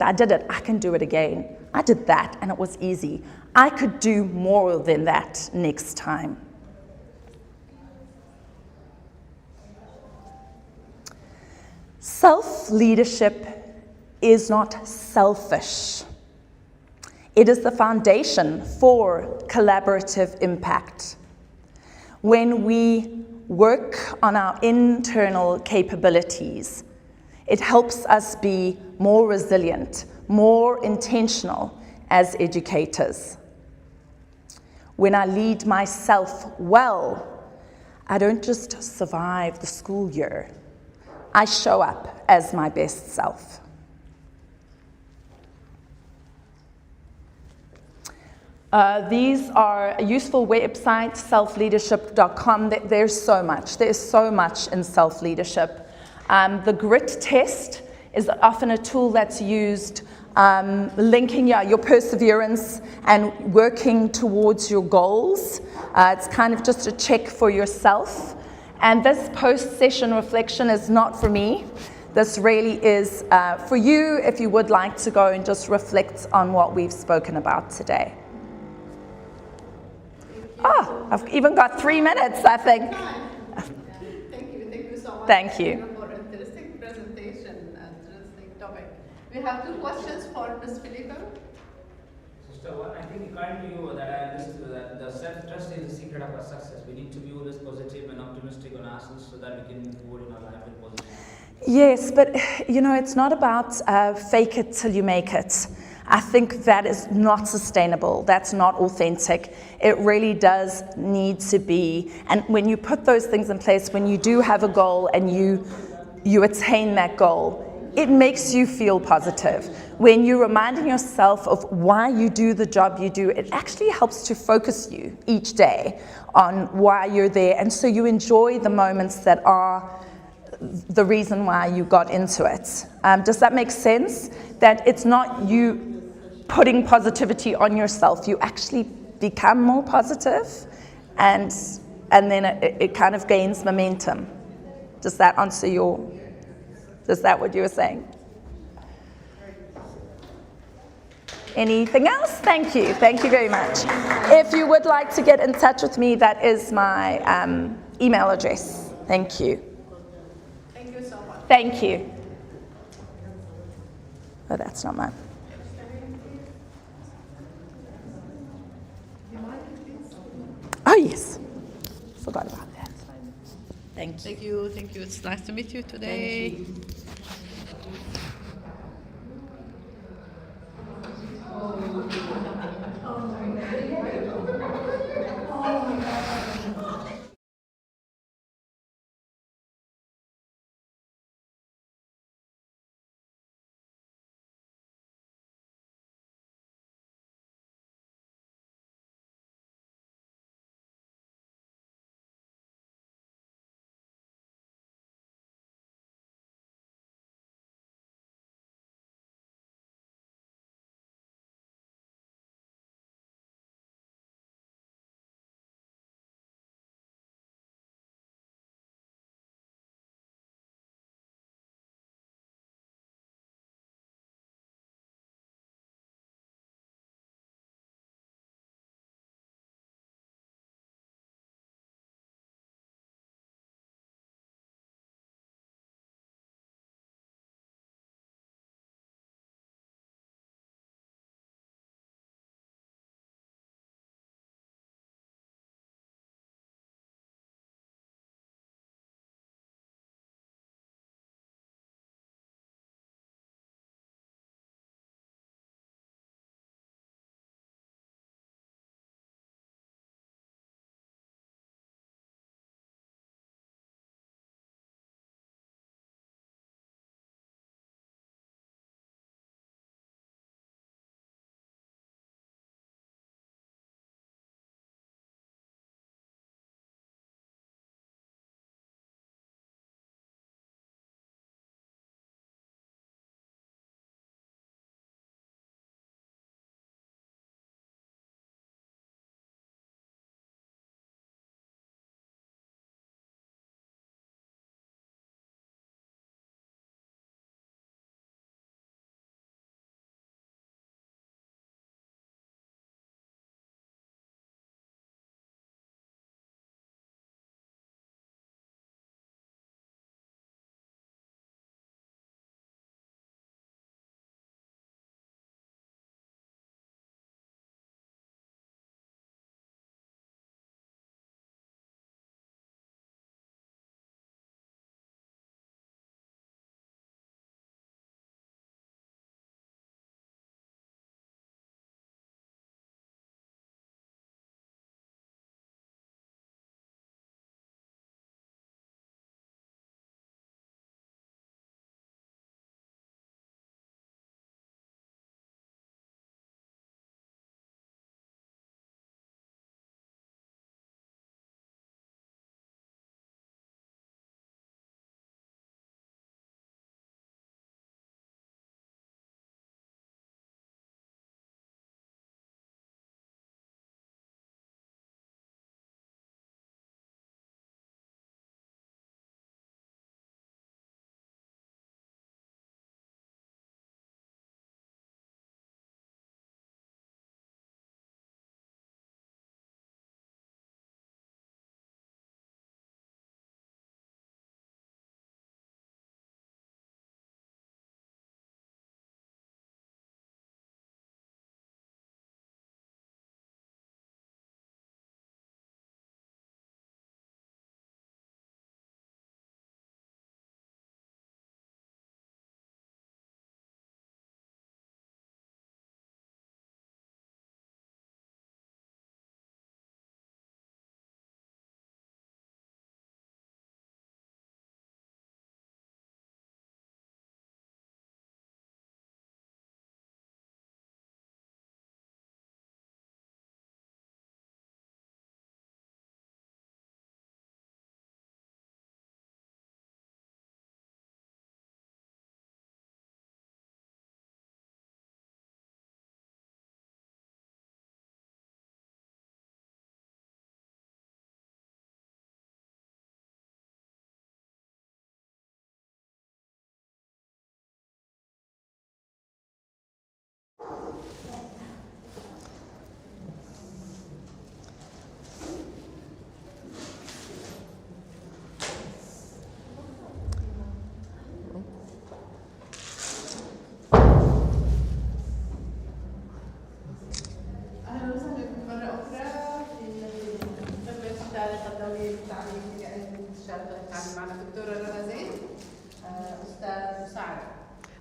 I did it, I can do it again. I did that and it was easy. I could do more than that next time. Self-leadership is not selfish. It is the foundation for collaborative impact. When we work on our internal capabilities, it helps us be more resilient, more intentional as educators. When I lead myself well, I don't just survive the school year. I show up as my best self. These are a useful website, selfleadership.com. There's so much in self-leadership. The GRIT test is often a tool that's used linking your perseverance and working towards your goals. It's kind of just a check for yourself. And this post-session reflection is not for me. This really is for you if you would like to go and just reflect on what we've spoken about today. Oh, I've even got 3 minutes, I think. Thank you so much. Thank you. For an interesting presentation, interesting topic. We have 2 questions for Ms. Filippo. Sister, I think according to you that I understood that the self-trust is the secret of our success. We need to be always positive and optimistic on ourselves so that we can move forward in our life with positive. Yes, but it's not about fake it till you make it. I think that is not sustainable. That's not authentic. It really does need to be, and when you put those things in place, when you do have a goal and you attain that goal, it makes you feel positive. When you're reminding yourself of why you do the job you do, it actually helps to focus you each day on why you're there, and so you enjoy the moments that are the reason why you got into it. Does that make sense? That it's not you putting positivity on yourself, you actually become more positive, and then it kind of gains momentum. Does that answer is that what you were saying? Anything else? Thank you very much. If you would like to get in touch with me, that is my email address. Thank you. Thank you so much. Thank you. Oh, that's not mine. Oh, yes. Forgot about that. Thank you. Thank you. It's nice to meet you today.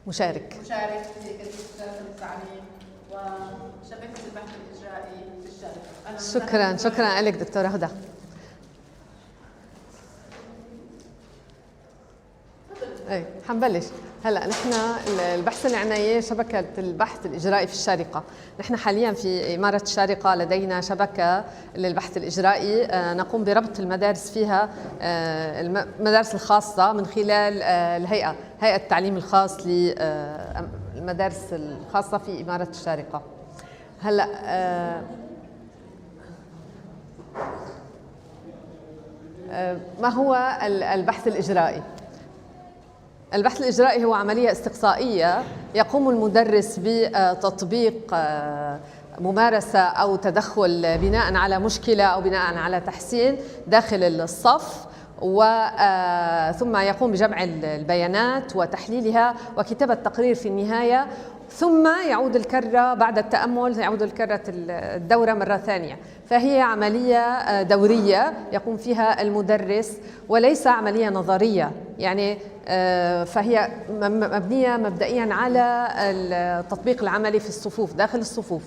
مشارك في كتيبة التعليم وشبكة البحث الإجرائي في الشركة. شكرا لك دكتورة هدى. اي حنبلش هلا. نحن البحث العناية شبكة البحث الإجرائي في الشارقة. نحن حاليا في إمارة الشارقة لدينا شبكة للبحث الإجرائي، نقوم بربط المدارس فيها، المدارس الخاصة من خلال هيئة التعليم الخاص للمدارس الخاصة في إمارة الشارقة. هلا ما هو البحث الإجرائي؟ البحث الإجرائي هو عملية استقصائية يقوم المدرس بتطبيق ممارسة أو تدخل بناء على مشكلة أو بناء على تحسين داخل الصف، ثم يقوم بجمع البيانات وتحليلها وكتابة تقرير في النهاية، ثم يعود الكرة بعد التأمل، يعود الكرة الدورة مرة ثانية. فهي عملية دورية يقوم فيها المدرس وليس عملية نظرية، يعني فهي مبنية مبدئيا على التطبيق العملي في الصفوف داخل الصفوف.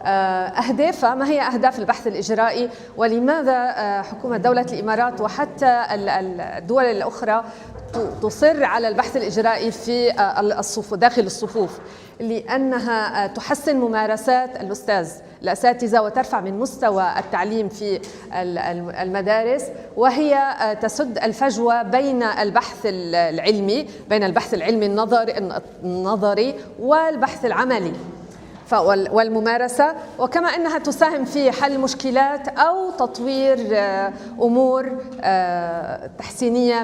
أهدافها، ما هي أهداف البحث الإجرائي ولماذا حكومة دولة الإمارات وحتى الدول الأخرى تصر على البحث الإجرائي في الصفوف داخل الصفوف؟ لأنها تحسن ممارسات الأساتذة وترفع من مستوى التعليم في المدارس، وهي تسد الفجوة بين البحث العلمي النظري والبحث والبحث والممارسة، وكما أنها تساهم في حل مشكلات أو تطوير أمور تحسينية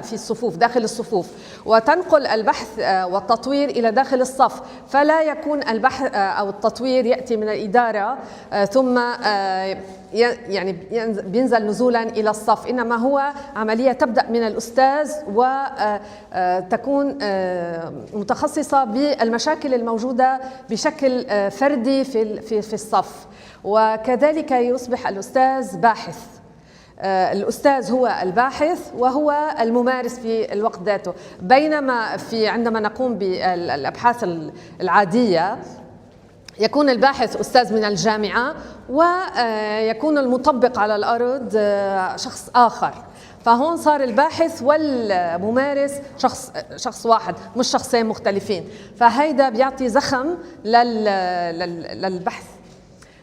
في الصفوف داخل الصفوف، وتنقل البحث والتطوير إلى داخل الصف، فلا يكون البحث أو التطوير يأتي من الإدارة ثم يعني بينزل نزولا إلى الصف، إنما هو عملية تبدأ من الأستاذ وتكون متخصصة بالمشاكل الموجودة بشكل فردي في الصف، وكذلك يصبح الأستاذ باحث. الأستاذ هو الباحث وهو الممارس في الوقت ذاته، بينما عندما نقوم بالأبحاث العادية يكون الباحث أستاذ من الجامعة ويكون المطبق على الأرض شخص آخر، فهون صار الباحث والممارس شخص واحد مش شخصين مختلفين، فهيدا بيعطي زخم للبحث.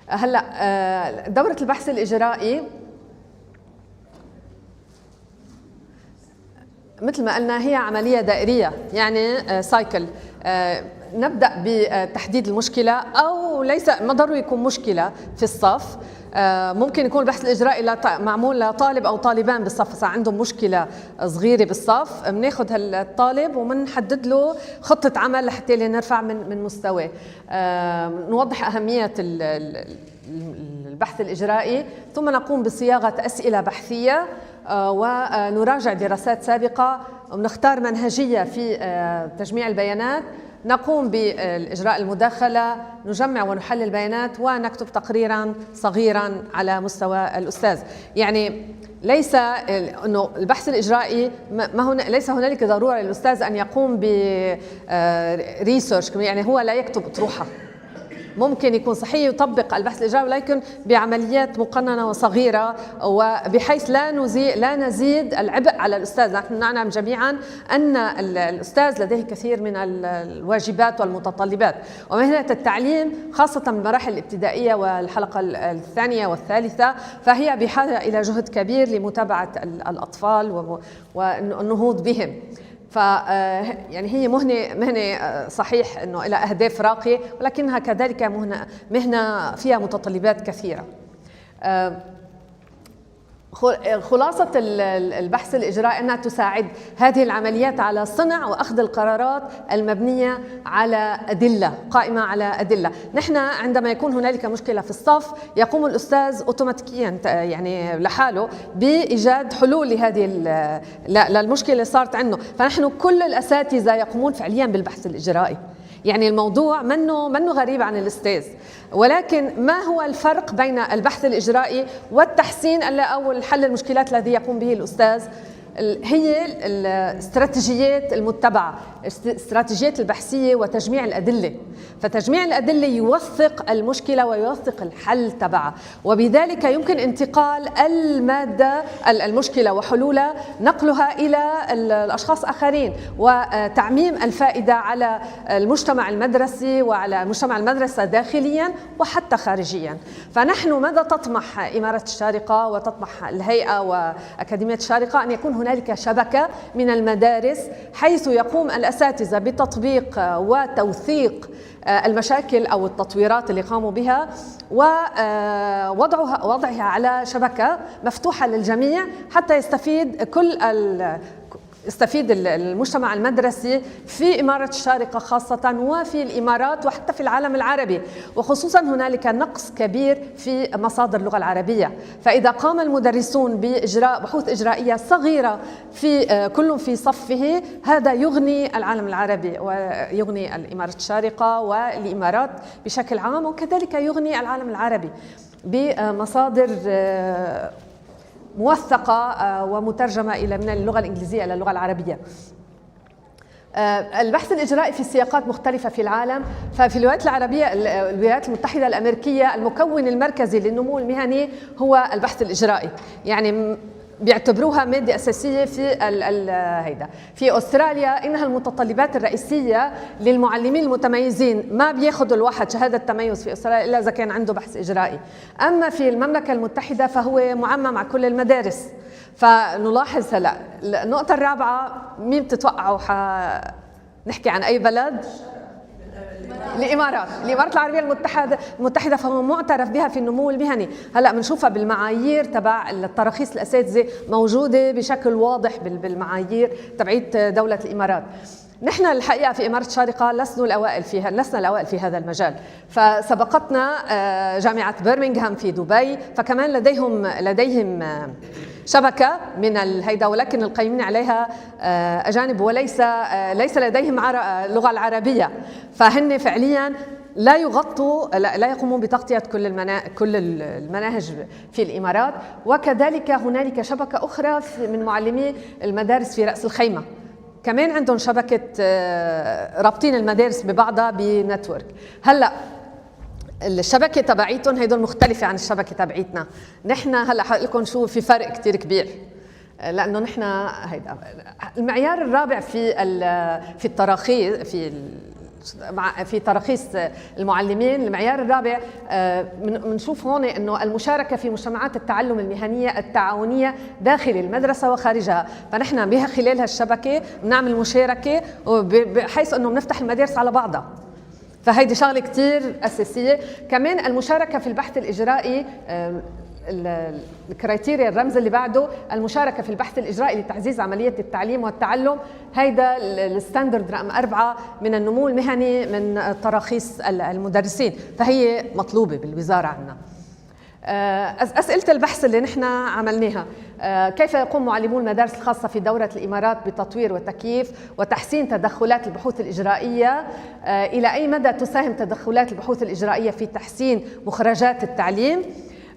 هلا دورة البحث الإجرائي مثل ما قلنا هي عملية دائرية، يعني سايكل. نبدأ بتحديد المشكلة، أو ليس ما ضروري يكون مشكلة في الصف، ممكن يكون البحث الإجرائي معمول لطالب أو طالبان بالصف، إذا عندهم مشكلة صغيرة بالصف بناخذ هالطالب وبنحدد له خطة عمل لحتى نرفع من مستواه. نوضح أهمية البحث الإجرائي، ثم نقوم بصياغة أسئلة بحثية ونراجع دراسات سابقة، ونختار منهجية في تجميع البيانات، نقوم بالإجراء المداخلة، نجمع ونحلل البيانات ونكتب تقريرا صغيرا على مستوى الأستاذ. يعني ليس أنه البحث الإجرائي ليس هنالك ضرورة للأستاذ أن يقوم بريسيرش، يعني هو لا يكتب أطروحة، ممكن يكون صحيح يطبق البحث الإجرائي ولكن بعمليات مقننة وصغيرة، وبحيث لا نزيد العبء على الأستاذ. نحن نعلم جميعا أن الأستاذ لديه كثير من الواجبات والمتطلبات، ومهنة التعليم خاصة المراحل الابتدائية والحلقة الثانية والثالثة فهي بحاجة إلى جهد كبير لمتابعة الأطفال والنهوض بهم. يعني هي مهنة صحيح أنه إلى أهداف راقية، ولكنها كذلك مهنة فيها متطلبات كثيرة. خلاصة البحث الإجرائي أنها تساعد هذه العمليات على صنع وأخذ القرارات المبنية على أدلة، قائمة على أدلة. نحن عندما يكون هنالك مشكلة في الصف يقوم الأستاذ أوتوماتيكيا يعني لحاله بإيجاد حلول لهذه للمشكلة اللي صارت عنده، فنحن كل الأساتذة يقومون فعليا بالبحث الإجرائي. يعني الموضوع منه غريب عن الأستاذ، ولكن ما هو الفرق بين البحث الإجرائي والتحسين أو حل المشكلات الذي يقوم به الأستاذ؟ هي الاستراتيجيات المتبعة، الاستراتيجيات البحثية وتجميع الأدلة. فتجميع الأدلة يوثق المشكلة ويوثق الحل تبعها، وبذلك يمكن انتقال المادة المشكلة وحلولها، نقلها إلى الأشخاص آخرين، وتعميم الفائدة على المجتمع المدرسي وعلى مجتمع المدرسة داخليا وحتى خارجيا. فنحن ماذا تطمح إمارة الشارقة وتطمح الهيئة وأكاديمية الشارقة؟ أن يكون هنالك شبكة من المدارس حيث يقوم الأساتذة بتطبيق وتوثيق المشاكل أو التطويرات اللي قاموا بها، ووضعها على شبكة مفتوحة للجميع حتى يستفيد المجتمع المدرسي في إمارة الشارقة خاصة وفي الإمارات وحتى في العالم العربي. وخصوصا هنالك نقص كبير في مصادر اللغة العربية، فإذا قام المدرسون بإجراء بحوث إجرائية صغيرة في كل في صفه، هذا يغني العالم العربي ويغني الإمارة الشارقة والإمارات بشكل عام، وكذلك يغني العالم العربي بمصادر موثقة ومترجمة إلى من اللغة الإنجليزية إلى اللغة العربية. البحث الإجرائي في سياقات مختلفة في العالم، ففي الولايات العربية الولايات المتحدة الأمريكية المكون المركزي للنمو المهني هو البحث الإجرائي، يعني بيعتبروها مادة أساسية في هيدا. في أستراليا إنها المتطلبات الرئيسية للمعلمين المتميزين، ما بياخذوا الواحد شهادة تميز في أستراليا إلا إذا كان عنده بحث إجرائي. أما في المملكة المتحدة فهو معمم على كل المدارس. فنلاحظ هلا النقطة الرابعة، مين بتتوقعوا نحكي عن أي بلد؟ الإمارات العربية المتحدة فهو معترف بها في النمو المهني. هلا بنشوفها بالمعايير تبع التراخيص الأساتذة، موجودة بشكل واضح بالمعايير تبعيت دولة الإمارات. نحن الحقيقة في إمارة الشارقة لسنا الأوائل في هذا المجال، فسبقتنا جامعة برمنغهام في دبي، فكمان لديهم شبكة من الهيدا، ولكن القائمين عليها أجانب وليس لديهم اللغة العربية، فهن فعليا لا يقومون بتغطية كل المناهج في الإمارات. وكذلك هنالك شبكة أخرى من معلمي المدارس في رأس الخيمة، كمان عندهم شبكة رابطين المدارس ببعضها بنتورك. هلأ الشبكة تبعيتهم هيدول مختلفة عن الشبكة تبعيتنا. نحن هلأ حقول لكم شو في فرق كتير كبير، لأنه نحن هيدا المعيار الرابع في التراخيص في تراخيص المعلمين. المعيار الرابع بنشوف هون انه المشاركه في مجتمعات التعلم المهنيه التعاونيه داخل المدرسه وخارجها، فنحن بها خلال هالشبكه بنعمل مشاركه بحيث انه بنفتح المدارس على بعضها، فهيدي شغله كتير اساسيه. كمان المشاركه في البحث الاجرائي، الكرايتيريا الرمز اللي بعده المشاركة في البحث الإجرائي لتعزيز عملية التعليم والتعلم، هيدا الستاندرد رقم 4 من النمو المهني من تراخيص المدرسين، فهي مطلوبة بالوزارة عنا. أسئلة البحث اللي نحن عملناها: كيف يقوم معلمو المدارس الخاصة في دورة الإمارات بتطوير وتكييف وتحسين تدخلات البحوث الإجرائية؟ إلى أي مدى تساهم تدخلات البحوث الإجرائية في تحسين مخرجات التعليم؟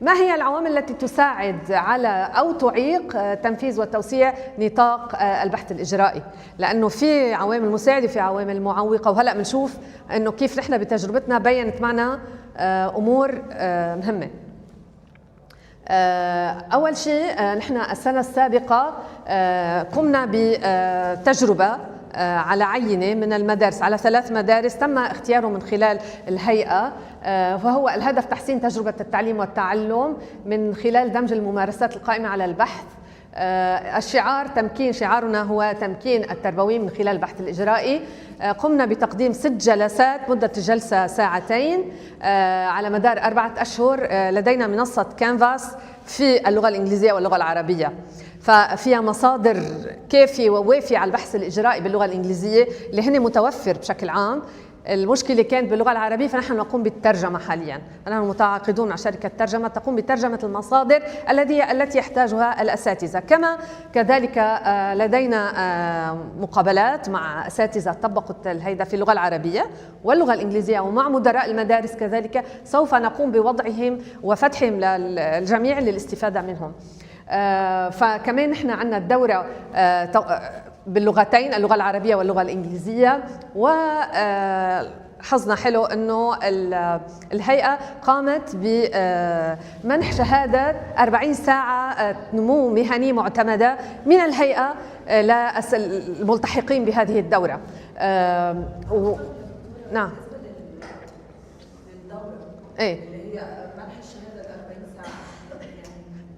ما هي العوامل التي تساعد على أو تعيق تنفيذ وتوسيع نطاق البحث الإجرائي؟ لأنه في عوامل مساعدة في عوامل معوقة، وهلأ بنشوف أنه كيف نحن بتجربتنا بيّنت معنا أمور مهمة. أول شيء نحن السنة السابقة قمنا بتجربة على عينة من المدارس، على 3 مدارس تم اختيارهم من خلال الهيئة، وهو الهدف تحسين تجربة التعليم والتعلم من خلال دمج الممارسات القائمة على البحث. الشعار شعارنا هو تمكين التربوي من خلال البحث الإجرائي. قمنا بتقديم 6 جلسات، مدة الجلسة 2 ساعات على مدار 4 أشهر. لدينا منصة كانفاس في اللغة الإنجليزية واللغة العربية، ففيها مصادر كافية ووافية على البحث الإجرائي باللغة الإنجليزية اللي هن متوفر بشكل عام. المشكلة كانت باللغة العربية، فنحن نقوم بالترجمة حاليا. نحن متعاقدون مع شركة ترجمة تقوم بترجمة المصادر التي يحتاجها الأساتذة. كذلك لدينا مقابلات مع أساتذة طبقوا هيدا في اللغة العربية واللغة الإنجليزية، ومع مدراء المدارس كذلك سوف نقوم بوضعهم وفتحهم للجميع للاستفادة منهم. فكمان نحن عندنا الدورة باللغتين، اللغة العربية واللغة الإنجليزية. وحظنا حلو أنه الهيئة قامت بمنح شهادة 40 ساعة نمو مهني معتمدة من الهيئة للملتحقين بهذه الدورة. نعم. ايه اللي هي منح الشهاده 40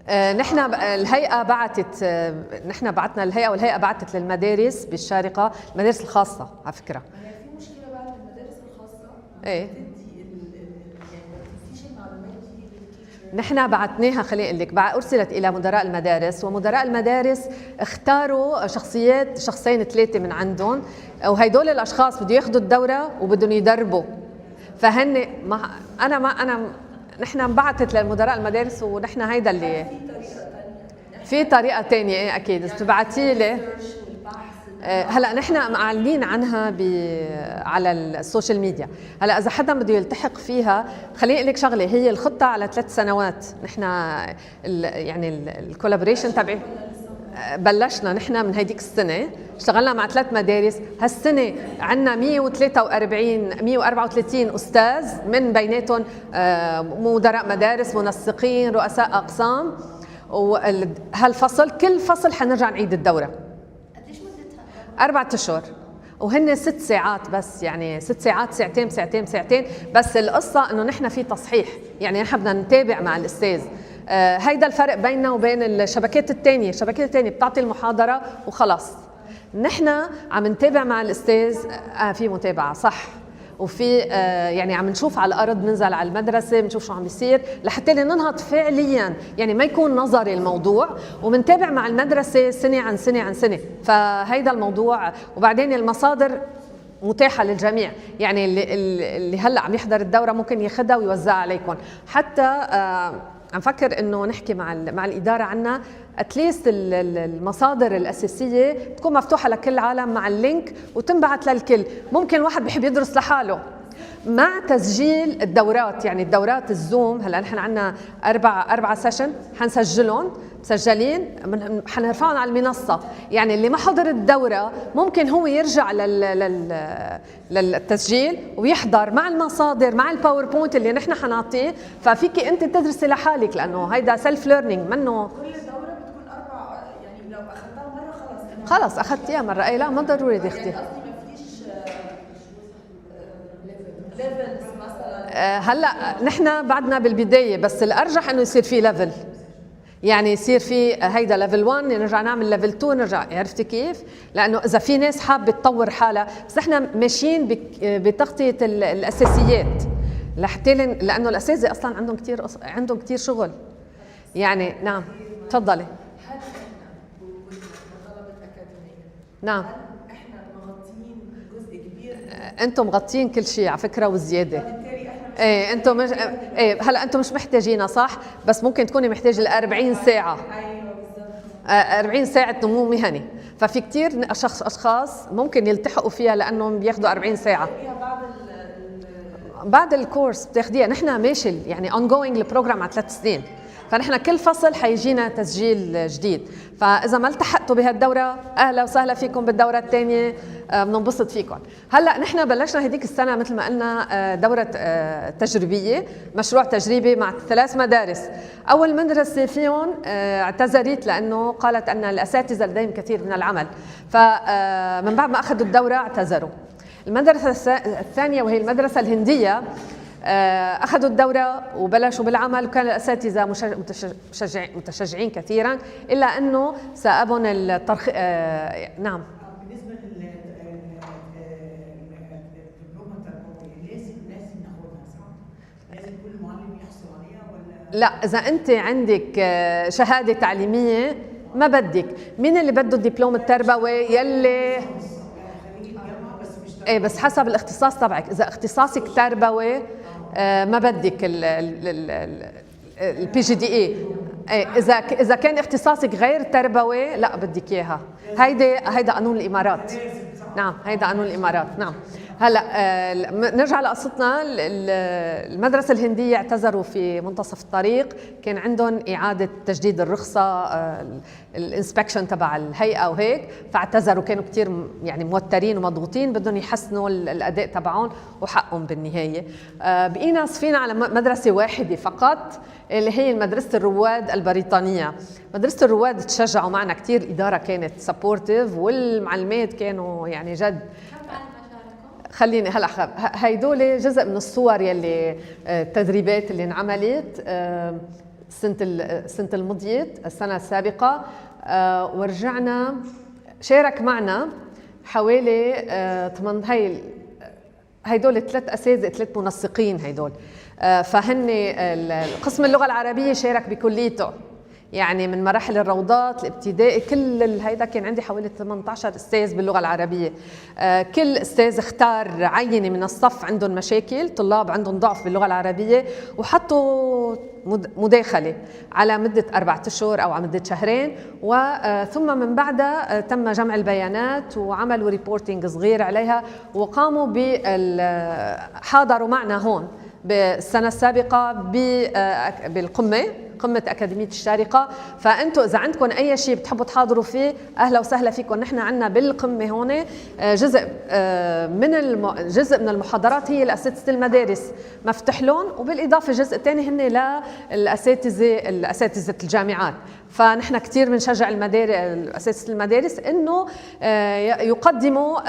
ساعه. نحن الهيئه بعثت، نحن بعثنا الهيئه والهيئه بعثت للمدارس بالشارقه، المدارس الخاصه على فكره. هي في مشكله بعد المدارس الخاصه ايه نحن بعثناها، خليني اقول لك، ارسلت الى مدراء المدارس، ومدراء المدارس اختاروا شخصين 3 من عندهم، وهيدول الاشخاص بده ياخذوا الدوره وبدهم يدربوا. فهن نحن انبعثت للمدراء المدارس، ونحن هيدا اللي في طريقه ثانيه. ايه اكيد اذا بتبعتي لي. هلا نحن معلنين عنها على السوشيال ميديا. هلا اذا حدا بده يلتحق فيها، خليني اقول لك شغله، هي الخطه على 3 سنوات. نحن يعني الكولابوريشن تبعي بلشنا نحن من هيديك السنه، اشتغلنا مع 3 مدارس. هالسنه عندنا 134 استاذ، من بيناتهم مدراء مدارس، منسقين، رؤساء اقسام. وهالفصل كل فصل حنرجع نعيد الدوره. قديش مدتها؟ 4 أشهر، وهن 6 ساعات بس، يعني 6 ساعات، ساعتين بساعتين بساعتين. بس القصه انه نحن في تصحيح، يعني نحن بدنا نتابع مع الاستاذ. هيدا الفرق بيننا وبين الشبكات الثانيه. الشبكات الثانيه بتعطي المحاضره وخلاص، نحن عم نتابع مع الاستاذ. في متابعه صح، وفي يعني عم نشوف على الارض، بننزل على المدرسه بنشوف شو عم بيصير لحتى ننهض فعليا، يعني ما يكون نظري الموضوع، وبنتابع مع المدرسه سنه عن سنه عن سنه. فهيدا الموضوع. وبعدين المصادر متاحه للجميع، يعني اللي هلا عم يحضر الدوره ممكن ياخذها ويوزعها عليكم. حتى عم فكر انه نحكي مع الاداره عنا اتليست المصادر الاساسيه تكون مفتوحه لكل العالم مع اللينك وتنبعت للكل. ممكن واحد بيحب يدرس لحاله مع تسجيل الدورات، يعني الدورات الزوم. هلا نحن عندنا 4 سيشن حنسجلهم مسجلين، حنرفعهم على المنصه. يعني اللي ما حضر الدوره ممكن هو يرجع للتسجيل ويحضر مع المصادر، مع الباوربوينت اللي نحن حنعطيه. ففيك انت تدرسي لحالك، لانه هيدا سيلف ليرنينج منه. كل دوره بتكون 4، يعني لو اخذتها مره خلص اخذتيها مره. اي لا، ما ضروري تاخذي. هلا نحن بعدنا بالبدايه، بس الارجح انه يصير في ليفل، يعني يصير في هيدا ليفل 1 نرجع نعمل ليفل 2 نرجع. عرفتي كيف؟ لانه اذا في ناس حابه تطور حالها، بس احنا ماشيين بتغطيه الاساسيات لحتى لانه الاساتذه اصلا عندهم كثير شغل. يعني نعم تفضلي. هل احنا بطلبه اكاديميه؟ نعم احنا مغطيين جزء كبير. انتم مغطيين كل شيء على فكره وزياده. ايه انتم مش هلا انتم مش محتاجينها صح، بس ممكن تكوني محتاجه ل 40 ساعه. ايوه بالضبط، 40 ساعه نمو مهني. ففي كثير اشخاص ممكن يلتحقوا فيها لانهم بياخذوا 40 ساعه. بعد الكورس بتاخديها. نحن ماشي يعني اون جوينج البروجرام على 3 سنين، فنحن كل فصل حيجينا تسجيل جديد. فاذا ما التحقتوا بهالدوره اهلا وسهلا فيكم بالدوره الثانيه، بننبسط فيكم. هلا نحن بلشنا هديك السنه مثل ما قلنا دوره تجريبيه، مشروع تجريبي مع 3 مدارس. اول مدرسه فيهم اعتذرت لانه قالت ان الاساتذه لديهم كثير من العمل، فمن بعد ما اخذوا الدوره اعتذروا. المدرسه الثانيه وهي المدرسه الهنديه أخذوا الدورة وبلشوا بالعمل، وكان الأساتذة متشجعين كثيرا، إلا أنه سأبهم نعم. بالنسبة للدبلومة التربوية لازم ناخذها صح؟ لازم كل معلم يحصل عليها ولا؟ لا، إذا أنت عندك شهادة تعليمية ما بدك. مين اللي بده الدبلوم التربوي؟ يلي ايه بس حسب الاختصاص تبعك. إذا اختصاصك تربوي ما بدك البي جي دي اي. اذا كان اختصاصك غير تربوي لا بدك اياها. هيدا قانون الامارات. نعم هيدا قانون الامارات. نعم. هلا نرجع لقصتنا. المدرسة الهندية اعتذروا في منتصف الطريق، كان عندهم إعادة تجديد الرخصة، الانسبكشن تبع الهيئة وهيك، فاعتذروا. كانوا كتير يعني موترين ومضغوطين، بدهم يحسنوا الأداء تبعهم وحقهم بالنهاية. بقينا صفينا على مدرسة واحدة فقط اللي هي مدرسة الرواد البريطانية. مدرسة الرواد تشجعوا معنا كتير، إدارة كانت سبورتيف والمعلمات كانوا يعني جد. خليني هلا هيدول جزء من الصور يلي التدريبات اللي انعملت السنة المضيت، السنة السابقة، ورجعنا شارك معنا حوالي هيدول 3 أساتذة 3 منسقين هيدول. فهن قسم اللغة العربية شارك بكليته، يعني من مراحل الروضات الابتدائي كل هيدا كان عندي حوالي 18 استاذ باللغه العربيه. كل استاذ اختار عينه من الصف عندهم مشاكل، طلاب عندهم ضعف باللغه العربيه، وحطوا مداخله على مده 4 أشهر او على مده 2 شهر، وثم من بعدها تم جمع البيانات وعملوا ريبورتينج صغير عليها، وقاموا حاضروا معنا هون بالسنه السابقه بالقمه، قمة أكاديمية الشارقة. فأنتوا إذا عندكم أي شيء بتحبوا تحاضروا فيه أهلا وسهلا فيكم. نحن عندنا بالقمة هون جزء من المحاضرات هي لأساتذة المدارس مفتوح لهم، وبالإضافة جزء ثاني هن لأساتذة الجامعات. فنحن كتير بنشجع أساتذة المدارس إنه يقدموا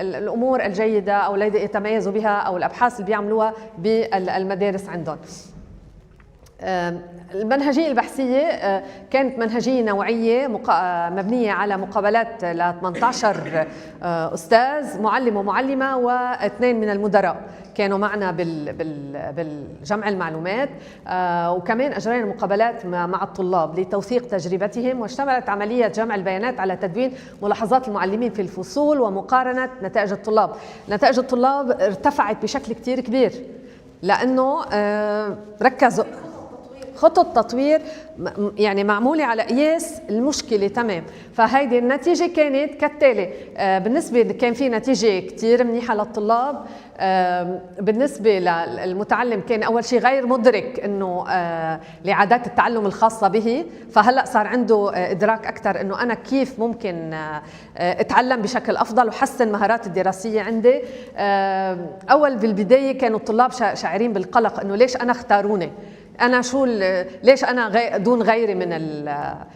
الأمور الجيدة أو التي يتميزوا بها أو الأبحاث اللي بيعملوها بالمدارس عندهم. المنهجية البحثية كانت منهجية نوعية مبنية على مقابلات ل 18 أستاذ، معلم ومعلمة، و2 من المدراء كانوا معنا بالجمع المعلومات. وكمان أجرينا مقابلات مع الطلاب لتوثيق تجربتهم، واشتملت عملية جمع البيانات على تدوين ملاحظات المعلمين في الفصول ومقارنة نتائج الطلاب. نتائج الطلاب ارتفعت بشكل كتير كبير لأنه ركزوا خطط تطوير يعني معمولة على قياس المشكلة. تمام. فهيدي النتيجة كانت كالتالي. بالنسبة كان في نتيجة كتير منيحة للطلاب. بالنسبة للمتعلم كان أول شيء غير مدرك أنه لعادات التعلم الخاصة به، فهلأ صار عنده إدراك أكثر أنه أنا كيف ممكن أتعلم بشكل أفضل وحسن مهارات الدراسية عندي. أول بالبداية كانوا الطلاب شاعرين بالقلق أنه ليش أنا اختاروني، أنا ليش أنا دون غيري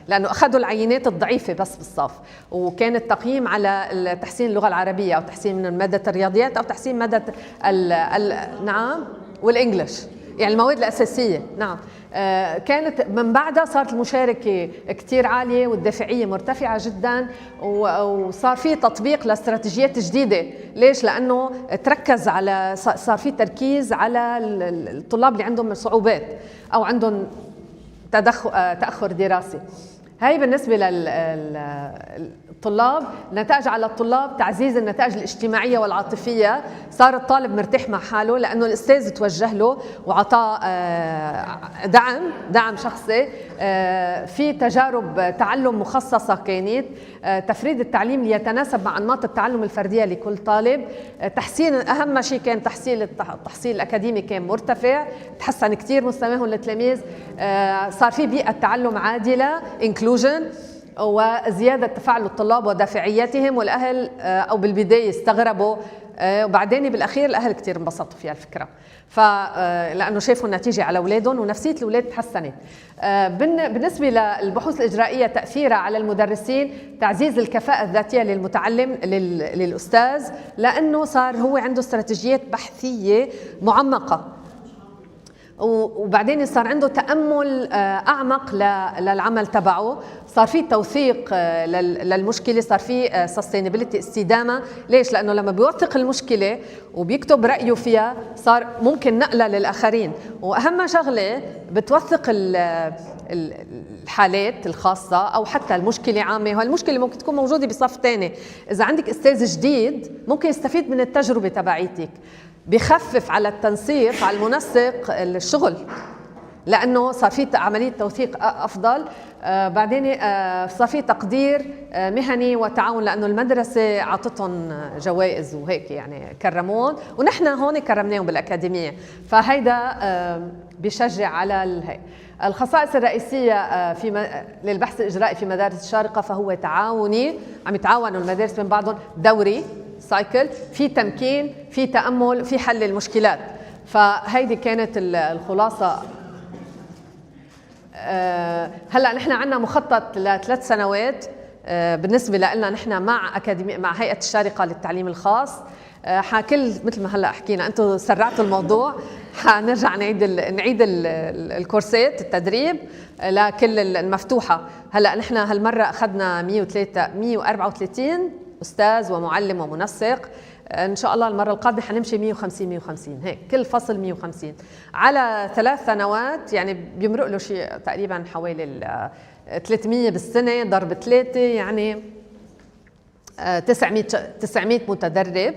لأنه أخذوا العينات الضعيفة بس بالصف، وكان التقييم على تحسين اللغة العربية أو تحسين من مادة الرياضيات أو تحسين مادة نعم والإنجليش، يعني المواد الأساسية. نعم. كانت من بعدها صارت المشاركة كتير عالية والدافعية مرتفعة جدا، وصار في تطبيق لاستراتيجيات جديدة. ليش؟ لأنه صار في تركيز على الطلاب اللي عندهم صعوبات أو عندهم تأخر دراسي. هاي بالنسبة للطلاب. نتائج على الطلاب: تعزيز النتائج الاجتماعية والعاطفية. صار الطالب مرتاح مع حاله لأنه الأستاذ توجه له وعطاه دعم شخصي. في تجارب تعلم مخصصة كانت. تفريد التعليم ليتناسب مع أنماط التعلم الفردية لكل طالب. تحسين، أهم شيء كان التحصيل الأكاديمي كان مرتفع، تحسن كتير مستواهم للتلاميذ. صار في بيئة تعلم عادلة inclusion، وزيادة تفاعل الطلاب ودافعيتهم. والأهل أو بالبداية استغربوا، وبعدين بالأخير الأهل كتير انبسطوا فيها الفكرة، لأنه شافوا النتيجة على أولادهم ونفسية الأولاد تحسنت. بالنسبة للبحوث الإجرائية تأثيرها على المدرسين: تعزيز الكفاءة الذاتية للمتعلم للأستاذ، لأنه صار هو عنده استراتيجيات بحثية معمقة، وبعدين صار عنده تأمل أعمق للعمل تبعه. صار في توثيق للمشكلة، صار في sustainability، استدامة. ليش؟ لأنه لما بيوثق المشكلة وبيكتب رأيه فيها صار ممكن نقلها للآخرين. وأهم شغلة بتوثق الحالات الخاصة أو حتى المشكلة عامة، وهالمشكلة ممكن تكون موجودة بصف تاني. إذا عندك أستاذ جديد ممكن يستفيد من التجربة تبعيتك، بخفف على التنسيق على المنسق الشغل. لانه صار في عمليه توثيق افضل. بعدين صار في تقدير مهني وتعاون، لانه المدرسه عطتهم جوائز وهيك يعني كرمون، ونحن هون كرمناهم بالاكاديميه. فهيدا بيشجع على هي. الخصائص الرئيسيه للبحث الاجرائي في مدارس الشارقه فهو تعاوني، عم يتعاونوا المدارس بين بعضهم، دوري سايكل، في تمكين، في تامل، في حل المشكلات. فهيدي كانت الخلاصه. هلا نحن عندنا مخطط ل3 سنوات بالنسبه لنا نحن مع هيئه الشارقه للتعليم الخاص. حكل مثل ما هلا حكينا، انتم سرعتوا الموضوع، حنرجع نعيد الكورسات التدريب لكل المفتوحه. هلا نحن هالمره اخذنا 134 استاذ ومعلم ومنسق. ان شاء الله المره القادمه حنمشي 150 هيك، كل فصل 150 على 3 سنوات، يعني بيمرق له شيء تقريبا حوالي 300 بالسنه ضرب 3 يعني 900 متدرب.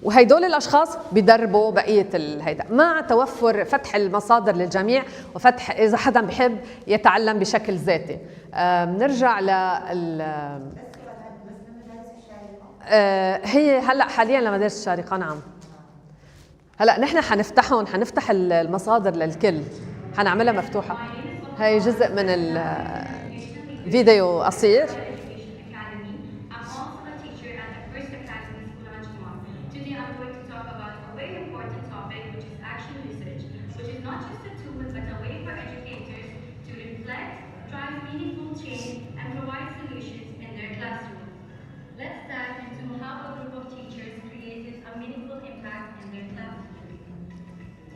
وهيدول الاشخاص بيدربوا بقيه هيدا، مع توفر فتح المصادر للجميع، وفتح اذا حدا بحب يتعلم بشكل ذاتي. بنرجع هي هلا حاليا لمدارس الشارقه. نعم هلا نحن حنفتح المصادر للكل، حنعملها مفتوحه. هي جزء من الفيديو قصير. Let's dive into how a group of teachers created a meaningful impact in their classroom.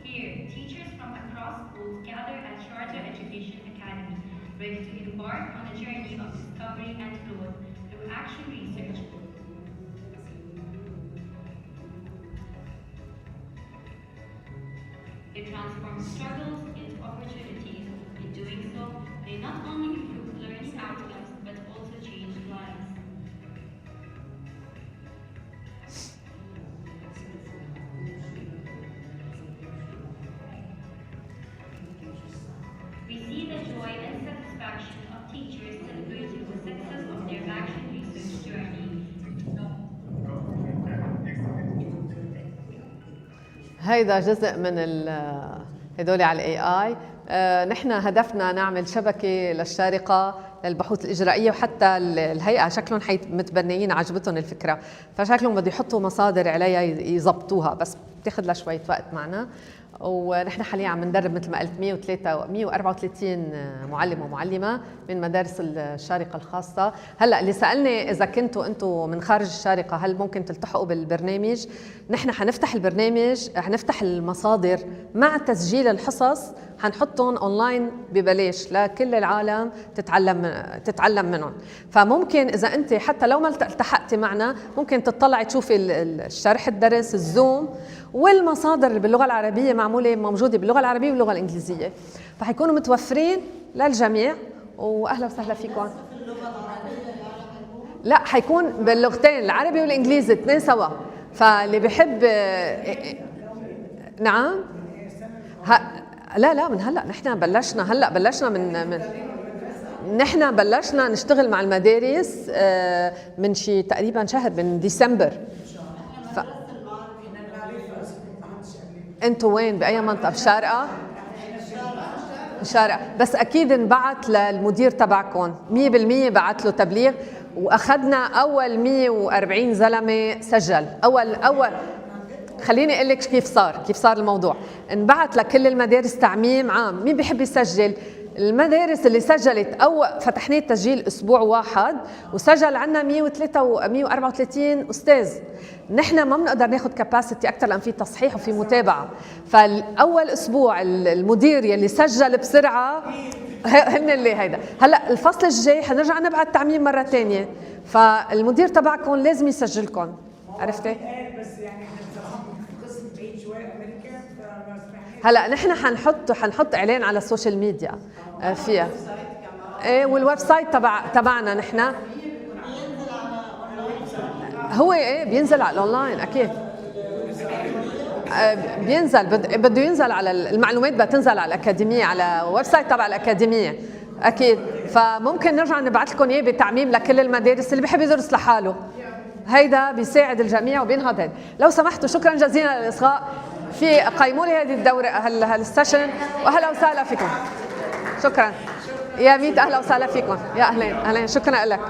Here, teachers from across schools gather at Sharjah Education Academy, ready to embark on a journey of discovery and growth through action research. They transform struggles into opportunities. In doing so, they not only improve learning outcomes, but also change lives. We see the joy and satisfaction of teachers celebrating the success of their action research journey. هيدا جزء من هدول على الاي اي. نحن هدفنا نعمل شبكه للشارقه للبحوث الاجرائيه، وحتى الهيئه شكلهم متبنيين، عجبتهم الفكره، فشكلهم بده يحطوا مصادر عليها يزبطوها، بس بتاخذ لها شويه وقت معنا. ونحن حاليا عم ندرب مثل ما قلت 134 معلم ومعلمه من مدارس الشارقه الخاصه. هلا اللي سالني اذا كنتوا انتم من خارج الشارقه هل ممكن تلتحقوا بالبرنامج، نحن حنفتح البرنامج، حنفتح المصادر مع تسجيل الحصص، حنحطهم اونلاين ببلاش لكل العالم تتعلم منهم. فممكن اذا انت حتى لو ما التحقتي معنا ممكن تطلعي تشوفي الشرح الدرس، الزوم، والمصادر باللغه العربيه معموله موجوده باللغه العربيه واللغه الانجليزيه، فحيكونوا متوفرين للجميع. واهلا وسهلا فيكم. لا، حيكون باللغتين العربي والانجليزي 2 سوا، فاللي بحب نعم. لا من هلا نحن بلشنا من نحن بلشنا نشتغل مع المدارس من شي تقريبا شهر، من ديسمبر. انتوا وين باي منطقه؟ بالشارقه؟ الشارقه، بس اكيد انبعت للمدير تبعكم 100%، بعت له تبليغ، واخذنا اول 140 زلمه سجل. اول خليني اقول لك كيف صار الموضوع. انبعت لكل المدارس تعميم عام، مين بيحب يسجل؟ المدارس اللي سجلت فتحنا التسجيل اسبوع واحد، وسجل عنا 134 استاذ. نحن ما بنقدر ناخذ كاباسيتي اكثر لان في تصحيح وفي متابعه. فالاول اسبوع المدير يلي سجل بسرعه هن اللي هيدا. هلا الفصل الجاي حنرجع نبعت تعميم مره ثانيه، فالمدير تبعكم لازم يسجلكم. عرفتي؟ هلا نحن حنحط اعلان على السوشيال ميديا فيها. ايه، والويب سايت تبعنا نحن هو بينزل على الاونلاين اكيد. بينزل بده ينزل على المعلومات، بدها تنزل على الأكاديمية، على ويب سايت تبع الأكاديمية أكيد. فممكن نرجع نبعث لكم إياه بتعميم لكل المدارس اللي بيحب يدرس لحاله. هيدا بيساعد الجميع وبينهض هيدا. لو سمحتوا شكرا جزيلا للإصغاء، في قيموا لي هذه الدورة هالسيشن، وأهلا وسهلا فيكم. شكرا يا ميت، أهلا وسهلا فيكم، يا أهلين شكرا لك.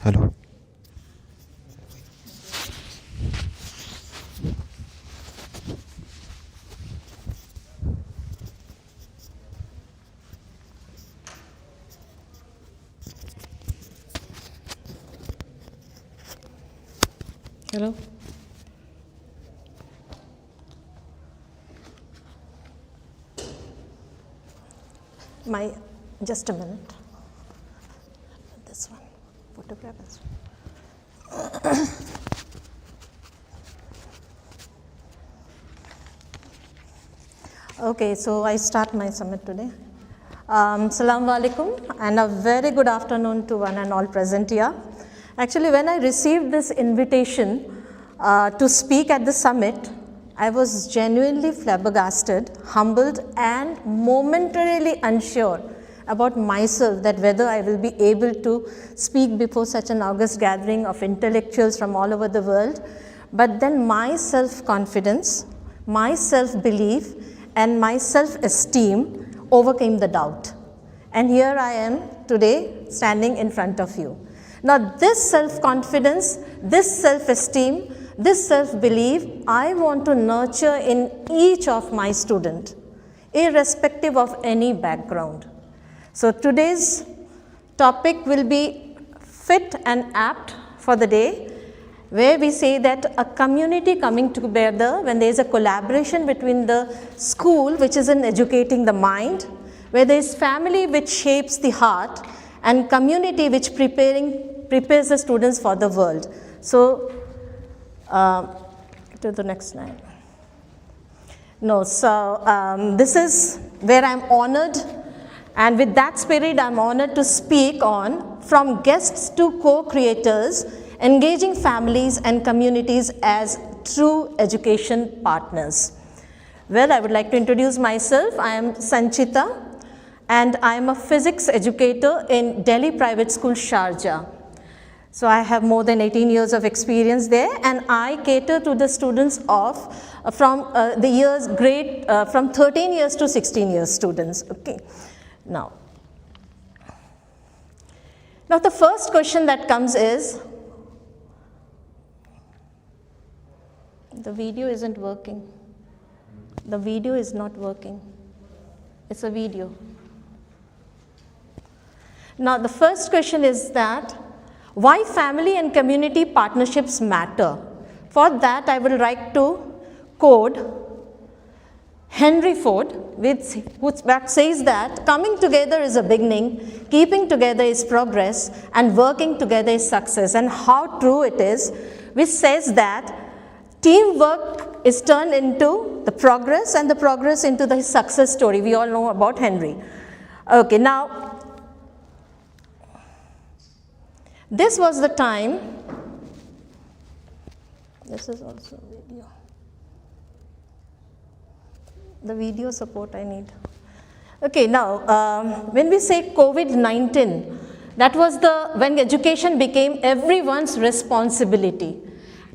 Hello. Hello. Just a minute. This one, photograph as well. Okay, so I start my summit today. Assalamu alaikum and a very good afternoon to one and all present here. Actually, when I received this invitation to speak at the summit, I was genuinely flabbergasted, humbled and momentarily unsure about myself that whether I will be able to speak before such an august gathering of intellectuals from all over the world. But then my self-confidence, my self-belief and my self-esteem overcame the doubt. And here I am today standing in front of you. Now this self-confidence, this self-esteem, this self-belief, I want to nurture in each of my students, irrespective of any background. So today's topic will be fit and apt for the day, where we say that a community coming together when there is a collaboration between the school, which is in educating the mind, where there is family which shapes the heart, and community which prepares the students for the world. So, to the next slide. No, so this is where I'm honored, and with that spirit I'm honored to speak on from guests to co-creators, engaging families and communities as true education partners. Well, I would like to introduce myself. I am Sanchita and I am a physics educator in Delhi private school Sharjah. So I have more than 18 years of experience there, and I cater to the students of from the years grade from 13 years to 16 years students. Okay. Now the first question that comes is, the video isn't working. The video is not working. It's a video. Now the first question is that, why family and community partnerships matter? For that I will write to quote Henry Ford, which says that coming together is a beginning, keeping together is progress, and working together is success. And how true it is, which says that teamwork is turned into the progress and the progress into the success story. We all know about Henry. Okay, now this was the time, this is also video, the video support I need. Okay, now when we say COVID-19, that was when education became everyone's responsibility.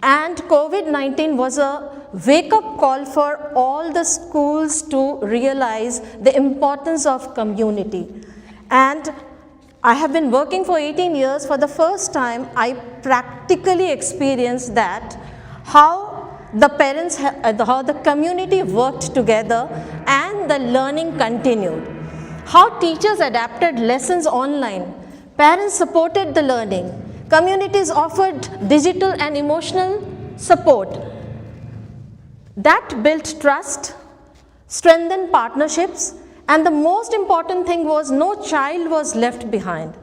And COVID-19 was a wake-up call for all the schools to realize the importance of community. And I have been working for 18 years. For the first time, I practically experienced that, how the parents, how the community worked together and the learning continued. How teachers adapted lessons online, parents supported the learning, communities offered digital and emotional support. That built trust, strengthened partnerships, and the most important thing was no child was left behind.